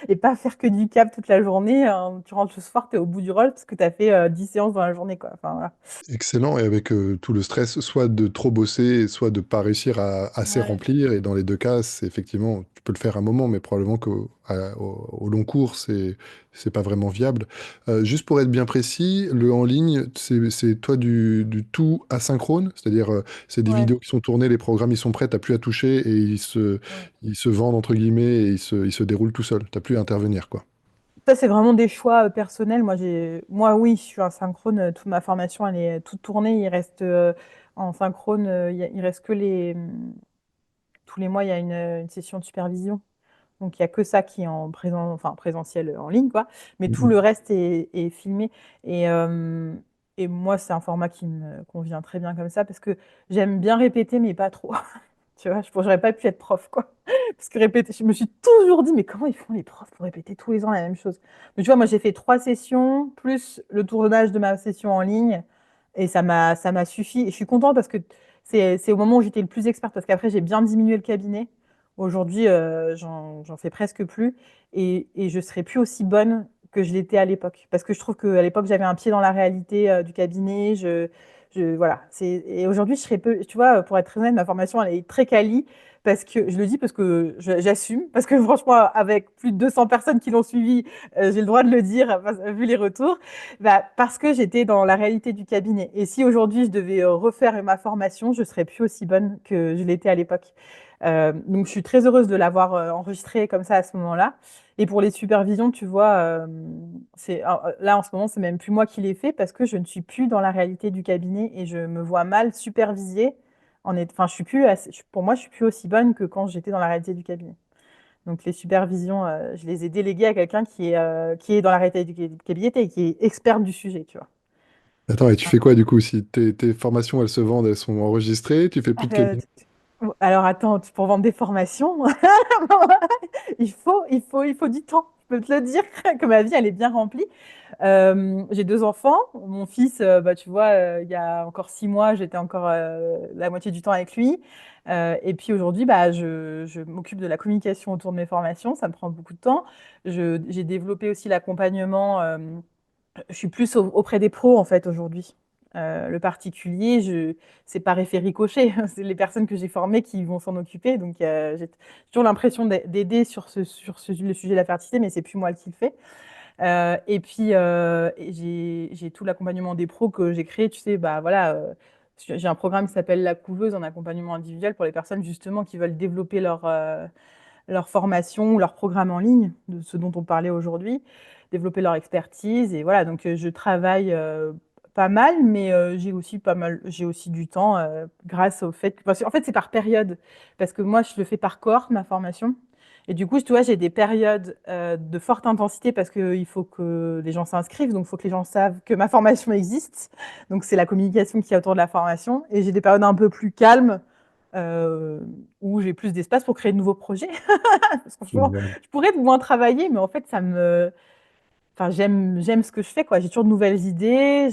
B: et pas faire que du cap toute la journée. Hein. Tu rentres le soir, tu es au bout du rôle parce que tu as fait 10 séances dans la journée, quoi. Enfin, voilà.
A: Excellent, et avec tout le stress, soit de trop bosser, soit de pas réussir à assez
B: Ouais.
A: remplir, et dans les deux cas, c'est effectivement, tu peux le faire un moment, mais probablement au long cours, c'est pas vraiment viable. Juste pour être bien précis, le en ligne, c'est toi du tout asynchrone, c'est-à-dire c'est des
B: Ouais.
A: vidéos qui sont tournées, les programmes ils sont prêts, t'as plus à toucher, et
B: Ouais.
A: ils se vendent entre guillemets, et ils se déroulent tout seuls, t'as plus à intervenir, quoi.
B: Ça, c'est vraiment des choix personnels. Moi, oui, je suis asynchrone. Toute ma formation, elle est toute tournée. Il reste en synchrone, il reste que tous les mois, il y a une session de supervision. Donc, il n'y a que ça qui est enfin, présentiel en ligne, quoi. Mais tout
A: Mhm.
B: le reste est filmé. Et, euh, et moi, c'est un format qui me convient très bien comme ça parce que j'aime bien répéter, mais pas trop. Tu vois, j'aurais pas pu être prof, quoi. Parce que répéter, je me suis toujours dit, mais comment ils font les profs pour répéter tous les ans la même chose? Mais tu vois, moi, j'ai fait 3 sessions, plus le tournage de ma session en ligne, et ça m'a suffi. Et je suis contente parce que c'est au moment où j'étais le plus experte, parce qu'après, j'ai bien diminué le cabinet. Aujourd'hui, j'en fais presque plus, et je serai plus aussi bonne que je l'étais à l'époque. Parce que je trouve qu'à l'époque, j'avais un pied dans la réalité du cabinet. Voilà. Et aujourd'hui, je serais peu, tu vois, pour être très honnête, ma formation, elle est très quali parce que je le dis parce que j'assume, parce que franchement, avec plus de 200 personnes qui l'ont suivi, j'ai le droit de le dire, vu les retours, bah, parce que j'étais dans la réalité du cabinet. Et si aujourd'hui je devais refaire ma formation, je serais plus aussi bonne que je l'étais à l'époque. Donc je suis très heureuse de l'avoir enregistré comme ça à ce moment-là. Et pour les supervisions, tu vois, là en ce moment, c'est même plus moi qui l'ai fait parce que je ne suis plus dans la réalité du cabinet et je me vois mal superviser. Enfin, je suis plus pour moi, je suis plus aussi bonne que quand j'étais dans la réalité du cabinet. Donc les supervisions, je les ai déléguées à quelqu'un qui est dans la réalité du cabinet et qui est expert du sujet, tu vois.
A: Attends, et tu fais quoi du coup si tes formations elles se vendent, elles sont enregistrées, tu fais plus de
B: Euh,
A: cabinet?
B: alors attends, pour vendre des formations, il faut du temps. Je peux te le dire que ma vie, elle est bien remplie. J'ai deux enfants. Mon fils, bah, tu vois, il y a encore 6 mois, j'étais encore la moitié du temps avec lui. Et puis aujourd'hui, bah, je m'occupe de la communication autour de mes formations. Ça me prend beaucoup de temps. J'ai développé aussi l'accompagnement. Je suis plus auprès des pros, en fait, aujourd'hui. Le particulier, c'est par effet ricochet. C'est les personnes que j'ai formées qui vont s'en occuper. Donc, j'ai toujours l'impression d'aider le sujet de la fertilité, mais c'est plus moi qui le fais. Et puis, j'ai tout l'accompagnement des pros que j'ai créé. Tu sais, bah voilà, j'ai un programme qui s'appelle La Couveuse en accompagnement individuel pour les personnes justement qui veulent développer leur formation ou leur programme en ligne, de ce dont on parlait aujourd'hui, développer leur expertise. Et voilà, donc je travaille pas mal, mais j'ai aussi du temps grâce au fait parce qu'en fait, c'est par période. Parce que moi, je le fais par cohorte, ma formation. Et du coup, tu vois, j'ai des périodes de forte intensité parce qu'il faut que les gens s'inscrivent, donc il faut que les gens savent que ma formation existe. Donc c'est la communication qui est autour de la formation. Et j'ai des périodes un peu plus calmes euh, où j'ai plus d'espace pour créer de nouveaux projets. Parce que franchement,
A: Génial.
B: je pourrais moins travailler, mais en fait, enfin, j'aime ce que je fais, quoi. J'ai toujours de nouvelles idées.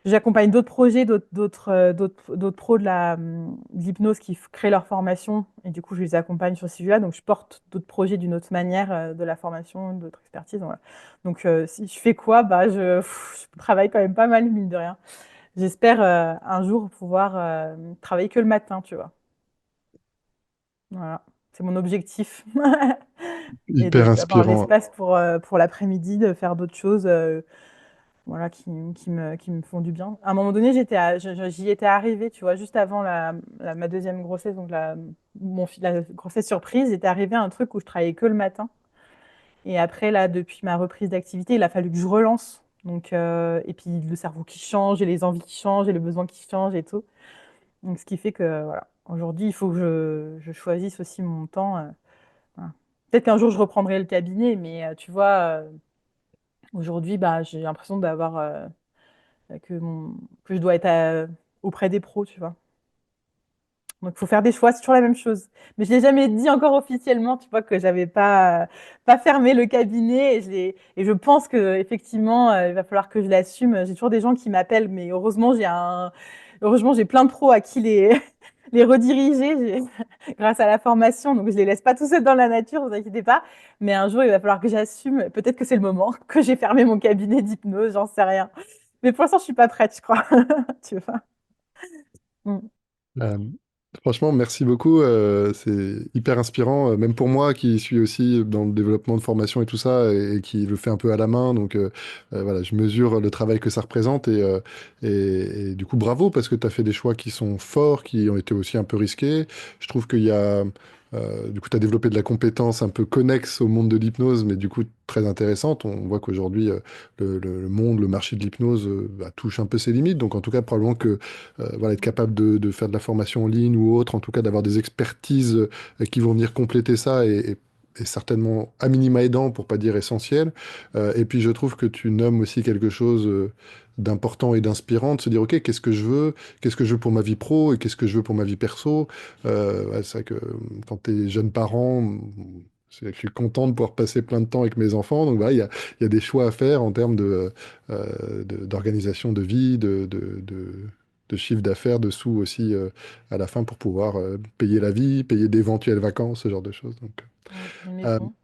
B: J'accompagne d'autres projets, d'autres pros de l'hypnose qui créent leur formation. Et du coup, je les accompagne sur ce sujet-là. Donc, je porte d'autres projets d'une autre manière, de la formation, d'autres expertises. Voilà. Donc, si je fais quoi, bah, je travaille quand même pas mal, mine de rien. J'espère un jour pouvoir travailler que le matin, tu vois. Voilà, c'est mon objectif. Et
A: Hyper
B: d'avoir
A: inspirant.
B: l'espace pour l'après-midi, de faire d'autres choses voilà, qui me font du bien. À un moment donné, j'y étais arrivée, tu vois, juste avant ma deuxième grossesse, donc la grossesse surprise, j'étais arrivée à un truc où je travaillais que le matin. Et après, là, depuis ma reprise d'activité, il a fallu que je relance. Donc, et puis le cerveau qui change, et les envies qui changent, et les besoins qui changent et tout. Donc, ce qui fait que, voilà, aujourd'hui, il faut que je choisisse aussi mon temps. Voilà. Peut-être qu'un jour, je reprendrai le cabinet, mais tu vois, aujourd'hui, bah, j'ai l'impression que je dois être auprès des pros, tu vois. Donc, il faut faire des choix, c'est toujours la même chose. Mais je ne l'ai jamais dit encore officiellement, tu vois, que j'avais pas fermé le cabinet. Et je pense que effectivement, il va falloir que je l'assume. J'ai toujours des gens qui m'appellent, mais heureusement, j'ai plein de pros à qui les rediriger grâce à la formation. Donc, je les laisse pas tout seuls dans la nature, ne vous inquiétez pas. Mais un jour, il va falloir que j'assume. Peut-être que c'est le moment que j'ai fermé mon cabinet d'hypnose, j'en sais rien. Mais pour l'instant, je suis pas prête, je crois. Tu vois. Mm.
A: Euh, Franchement, merci beaucoup. C'est hyper inspirant, même pour moi qui suis aussi dans le développement de formation et tout ça, et qui le fait un peu à la main. Donc voilà, je mesure le travail que ça représente et du coup, bravo parce que tu as fait des choix qui sont forts, qui ont été aussi un peu risqués. Je trouve qu'il y a, du coup, tu as développé de la compétence un peu connexe au monde de l'hypnose, mais du coup, très intéressante. On voit qu'aujourd'hui, le monde, le marché de l'hypnose bah, touche un peu ses limites. Donc en tout cas, probablement que voilà, être capable de faire de la formation en ligne ou autre, en tout cas d'avoir des expertises qui vont venir compléter ça et certainement à minima aidant, pour pas dire essentiel. Et puis je trouve que tu nommes aussi quelque chose d'important et d'inspirant, de se dire, OK, qu'est-ce que je veux pour ma vie pro et qu'est-ce que je veux pour ma vie perso. Ouais, c'est vrai que quand tu es jeune parent, je suis content de pouvoir passer plein de temps avec mes enfants. Donc voilà, il y a des choix à faire en termes d'organisation de vie, de chiffre d'affaires, de sous aussi à la fin pour pouvoir payer la vie, payer d'éventuelles vacances, ce genre de choses. Donc,
B: Une
A: euh,
B: maison.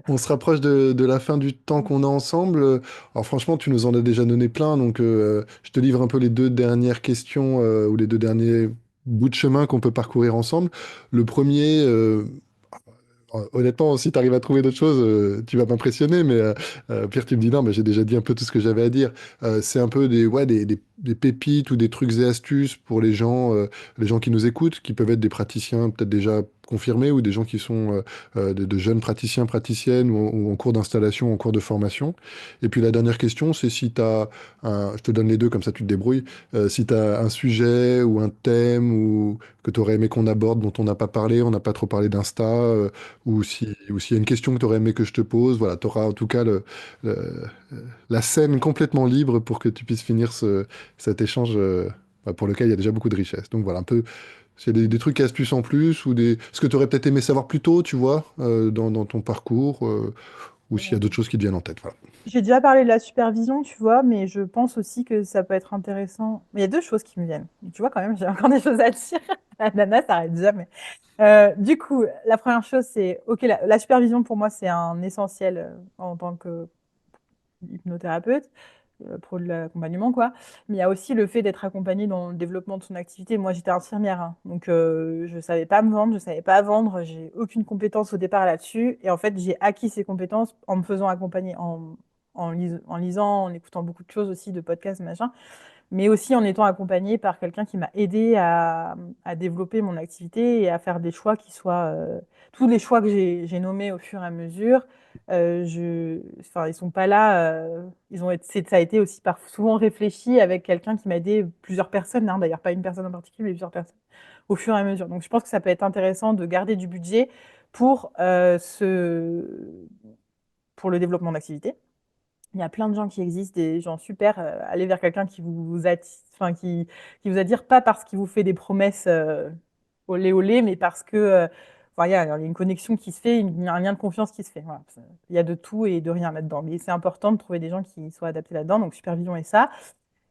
A: on se rapproche de la fin du temps qu'on a ensemble. Alors franchement, tu nous en as déjà donné plein, donc je te livre un peu les deux dernières questions ou les deux derniers bouts de chemin qu'on peut parcourir ensemble. Le premier, honnêtement, si tu arrives à trouver d'autres choses, tu vas m'impressionner, mais Pierre, tu me dis non, mais j'ai déjà dit un peu tout ce que j'avais à dire. C'est un peu des pépites ou des trucs et astuces pour les gens qui nous écoutent, qui peuvent être des praticiens peut-être déjà confirmés ou des gens qui sont de jeunes praticiens, praticiennes ou en cours d'installation, en cours de formation. Et puis la dernière question, c'est si tu as je te donne les deux, comme ça tu te débrouilles, si tu as un sujet ou un thème ou que tu aurais aimé qu'on aborde, dont on n'a pas parlé, on n'a pas trop parlé d'Insta, ou s'il y a une question que tu aurais aimé que je te pose, voilà, tu auras en tout cas le- la scène complètement libre pour que tu puisses finir cet échange pour lequel il y a déjà beaucoup de richesse. Donc voilà, un peu, c'est des trucs astuces en plus, ou ce que tu aurais peut-être aimé savoir plus tôt, tu vois, dans ton parcours, ou s'il y a d'autres choses qui te viennent en tête. Voilà.
B: J'ai déjà parlé de la supervision, tu vois, mais je pense aussi que ça peut être intéressant. Mais il y a deux choses qui me viennent. Tu vois, quand même, j'ai encore des choses à dire. La nana s'arrête jamais. Du coup, la première chose, c'est, OK, la supervision, pour moi, c'est un essentiel en tant que hypnothérapeute, pro de l'accompagnement, quoi. Mais il y a aussi le fait d'être accompagné dans le développement de son activité. Moi, j'étais infirmière, hein, donc je savais pas me vendre, je savais pas vendre, j'ai aucune compétence au départ là-dessus. Et en fait, j'ai acquis ces compétences en me faisant accompagner, en lisant, en écoutant beaucoup de choses aussi, de podcasts, machin, mais aussi en étant accompagnée par quelqu'un qui m'a aidé à développer mon activité et à faire des choix qui soient... tous les choix que j'ai nommés au fur et à mesure, enfin, ils sont pas là. Ça a été aussi souvent réfléchi avec quelqu'un qui m'a aidé, plusieurs personnes, hein, d'ailleurs pas une personne en particulier, mais plusieurs personnes, au fur et à mesure. Donc je pense que ça peut être intéressant de garder du budget pour, pour le développement d'activité. Il y a plein de gens qui existent, des gens super. Allez vers quelqu'un enfin, qui vous attire pas parce qu'il vous fait des promesses olé olé, mais parce que enfin, il y a une connexion qui se fait, un lien de confiance qui se fait. Voilà. Il y a de tout et de rien là-dedans. Mais c'est important de trouver des gens qui soient adaptés là-dedans. Donc supervision et ça.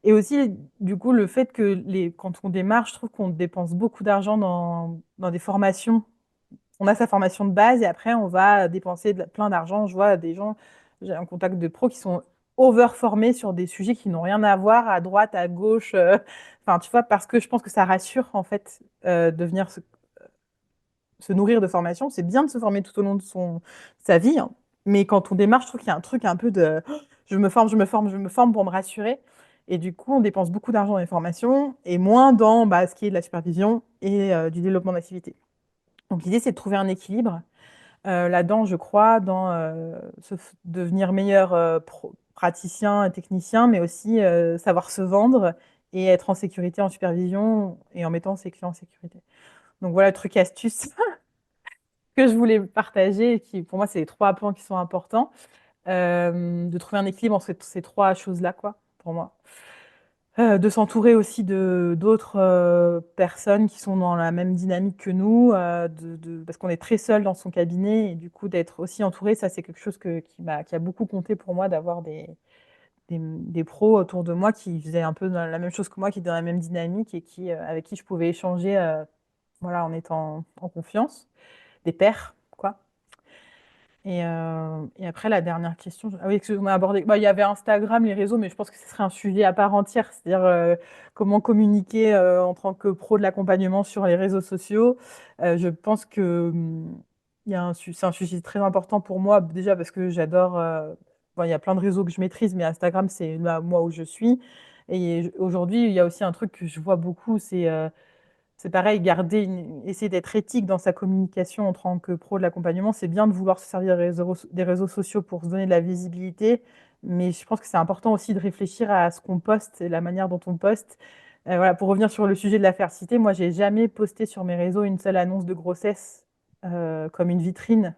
B: Et aussi, du coup, le fait que quand on démarre, je trouve qu'on dépense beaucoup d'argent dans des formations. On a sa formation de base et après, on va dépenser plein d'argent. Je vois des gens, j'ai un contact de pros qui sont over-formés sur des sujets qui n'ont rien à voir à droite, à gauche. Enfin, tu vois, parce que je pense que ça rassure, en fait, de venir se nourrir de formation. C'est bien de se former tout au long de sa vie, hein. Mais quand on démarre, je trouve qu'il y a un truc un peu de je me forme, je me forme, je me forme pour me rassurer. Et du coup, on dépense beaucoup d'argent dans les formations et moins dans ce qui est de la supervision et du développement d'activité. Donc l'idée, c'est de trouver un équilibre là-dedans, je crois, dans devenir meilleur praticien et technicien, mais aussi savoir se vendre et être en sécurité en supervision et en mettant ses clients en sécurité. Donc voilà le truc astuce que je voulais partager, et qui pour moi, c'est les trois points qui sont importants, de trouver un équilibre entre ces trois choses-là, quoi, pour moi. De s'entourer aussi de d'autres personnes qui sont dans la même dynamique que nous, parce qu'on est très seul dans son cabinet, et du coup d'être aussi entouré, ça c'est quelque chose qui a beaucoup compté pour moi, d'avoir des pros autour de moi qui faisaient un peu la même chose que moi, qui étaient dans la même dynamique et avec qui je pouvais échanger voilà, en étant en confiance, des pairs, quoi. Et après, la dernière question, ah oui, on a abordé, bah, il y avait Instagram, les réseaux, mais je pense que ce serait un sujet à part entière, c'est-à-dire comment communiquer en tant que pro de l'accompagnement sur les réseaux sociaux. Je pense que c'est un sujet très important pour moi, déjà parce que j'adore, bon, il y a plein de réseaux que je maîtrise, mais Instagram, c'est là, moi, où je suis. Et aujourd'hui, il y a aussi un truc que je vois beaucoup, c'est pareil, essayer d'être éthique dans sa communication en tant que pro de l'accompagnement. C'est bien de vouloir se servir des réseaux sociaux pour se donner de la visibilité, mais je pense que c'est important aussi de réfléchir à ce qu'on poste et la manière dont on poste. Voilà, pour revenir sur le sujet de la fertilité, moi, j'ai jamais posté sur mes réseaux une seule annonce de grossesse comme une vitrine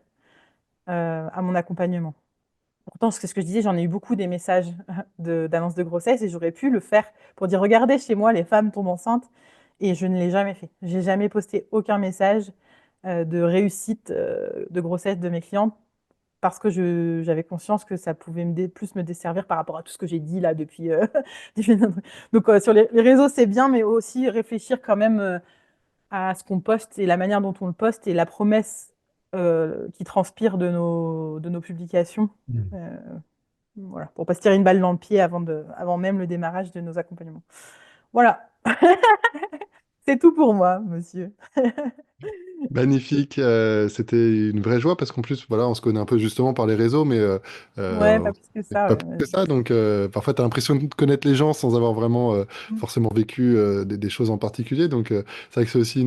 B: à mon accompagnement. Pourtant, c'est ce que je disais, j'en ai eu beaucoup des messages d'annonces de grossesse et j'aurais pu le faire pour dire, regardez, chez moi, les femmes tombent enceintes. Et je ne l'ai jamais fait. J'ai jamais posté aucun message de réussite de grossesse de mes clientes parce que j'avais conscience que ça pouvait plus me desservir par rapport à tout ce que j'ai dit là depuis. Donc sur les réseaux, c'est bien, mais aussi réfléchir quand même à ce qu'on poste et la manière dont on le poste et la promesse qui transpire de nos publications.
A: Mm.
B: Euh, voilà, pour pas se tirer une balle dans le pied avant même le démarrage de nos accompagnements. Voilà. C'est tout pour moi, monsieur.
A: Magnifique, c'était une vraie joie parce qu'en plus, voilà, on se connaît un peu justement par les réseaux, mais
B: Ouais, pas plus que
A: mais
B: ça.
A: pas plus que ça. Donc, parfois, tu as l'impression de connaître les gens sans avoir vraiment forcément vécu des choses en particulier. Donc, c'est vrai que c'est aussi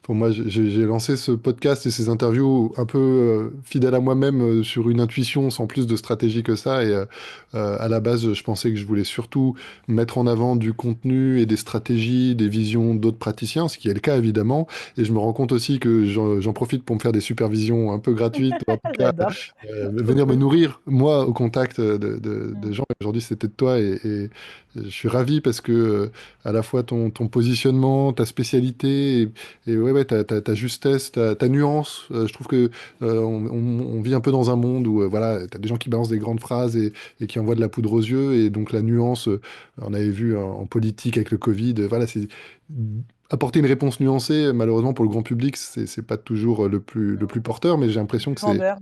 A: pour moi, j'ai lancé ce podcast et ces interviews un peu fidèle à moi-même sur une intuition sans plus de stratégie que ça. Et à la base, je pensais que je voulais surtout mettre en avant du contenu et des stratégies, des visions d'autres praticiens, ce qui est le cas évidemment. Et je me rends compte aussi que j'en profite pour me faire des supervisions un peu gratuites, en tout cas
B: J'adore. Trop
A: venir me
B: cool.
A: nourrir, moi, au contact de
B: Mm.
A: gens. Aujourd'hui, c'était de toi et je suis ravi parce que à la fois ton positionnement, ta spécialité et ouais, ouais, ta justesse, ta nuance, je trouve que on vit un peu dans un monde où voilà, tu as des gens qui balancent des grandes phrases et qui envoient de la poudre aux yeux et donc la nuance, on avait vu en politique avec le Covid, voilà, c'est apporter une réponse nuancée, malheureusement pour le grand public, c'est pas toujours le plus
B: Non,
A: porteur, mais j'ai
B: c'est
A: l'impression
B: plus
A: que c'est
B: vendeur.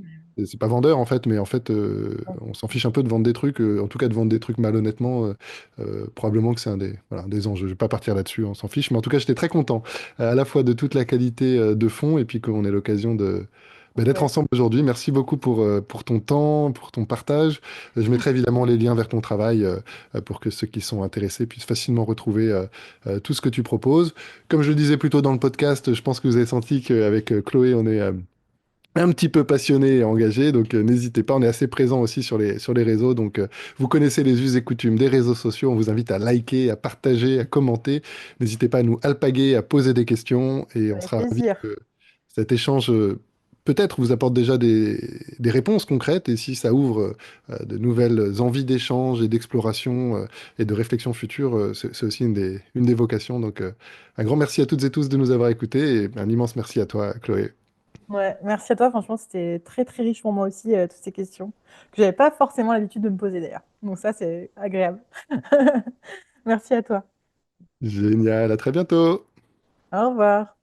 A: c'est pas vendeur en fait, mais en fait
B: Bon.
A: on s'en fiche un peu de vendre des trucs, en tout cas de vendre des trucs malhonnêtement, probablement que c'est un voilà, des enjeux. Je vais pas partir là-dessus, on s'en fiche, mais en tout cas j'étais très content à la fois de toute la qualité de fond et puis qu'on ait l'occasion d'être
B: Ouais.
A: ensemble aujourd'hui. Merci beaucoup pour ton temps, pour ton partage. Je mettrai évidemment les liens vers ton travail pour que ceux qui sont intéressés puissent facilement retrouver tout ce que tu proposes. Comme je le disais plus tôt dans le podcast, je pense que vous avez senti qu'avec Chloé, on est un petit peu passionné et engagé, donc n'hésitez pas, on est assez présent aussi sur les réseaux, donc vous connaissez les us et coutumes des réseaux sociaux, on vous invite à liker, à partager, à commenter, n'hésitez pas à nous alpaguer, à poser des questions, et on
B: Avec
A: sera ravis
B: plaisir.
A: que cet échange peut-être vous apporte déjà des réponses concrètes, et si ça ouvre de nouvelles envies d'échange et d'exploration et de réflexion future, c'est aussi une des vocations, donc un grand merci à toutes et tous de nous avoir écoutés, et un immense merci à toi, Chloé.
B: Ouais, merci à toi. Franchement, c'était très très riche pour moi aussi, toutes ces questions que j'avais pas forcément l'habitude de me poser d'ailleurs. Donc ça, c'est agréable. Merci à toi.
A: Génial, à très bientôt.
B: Au revoir.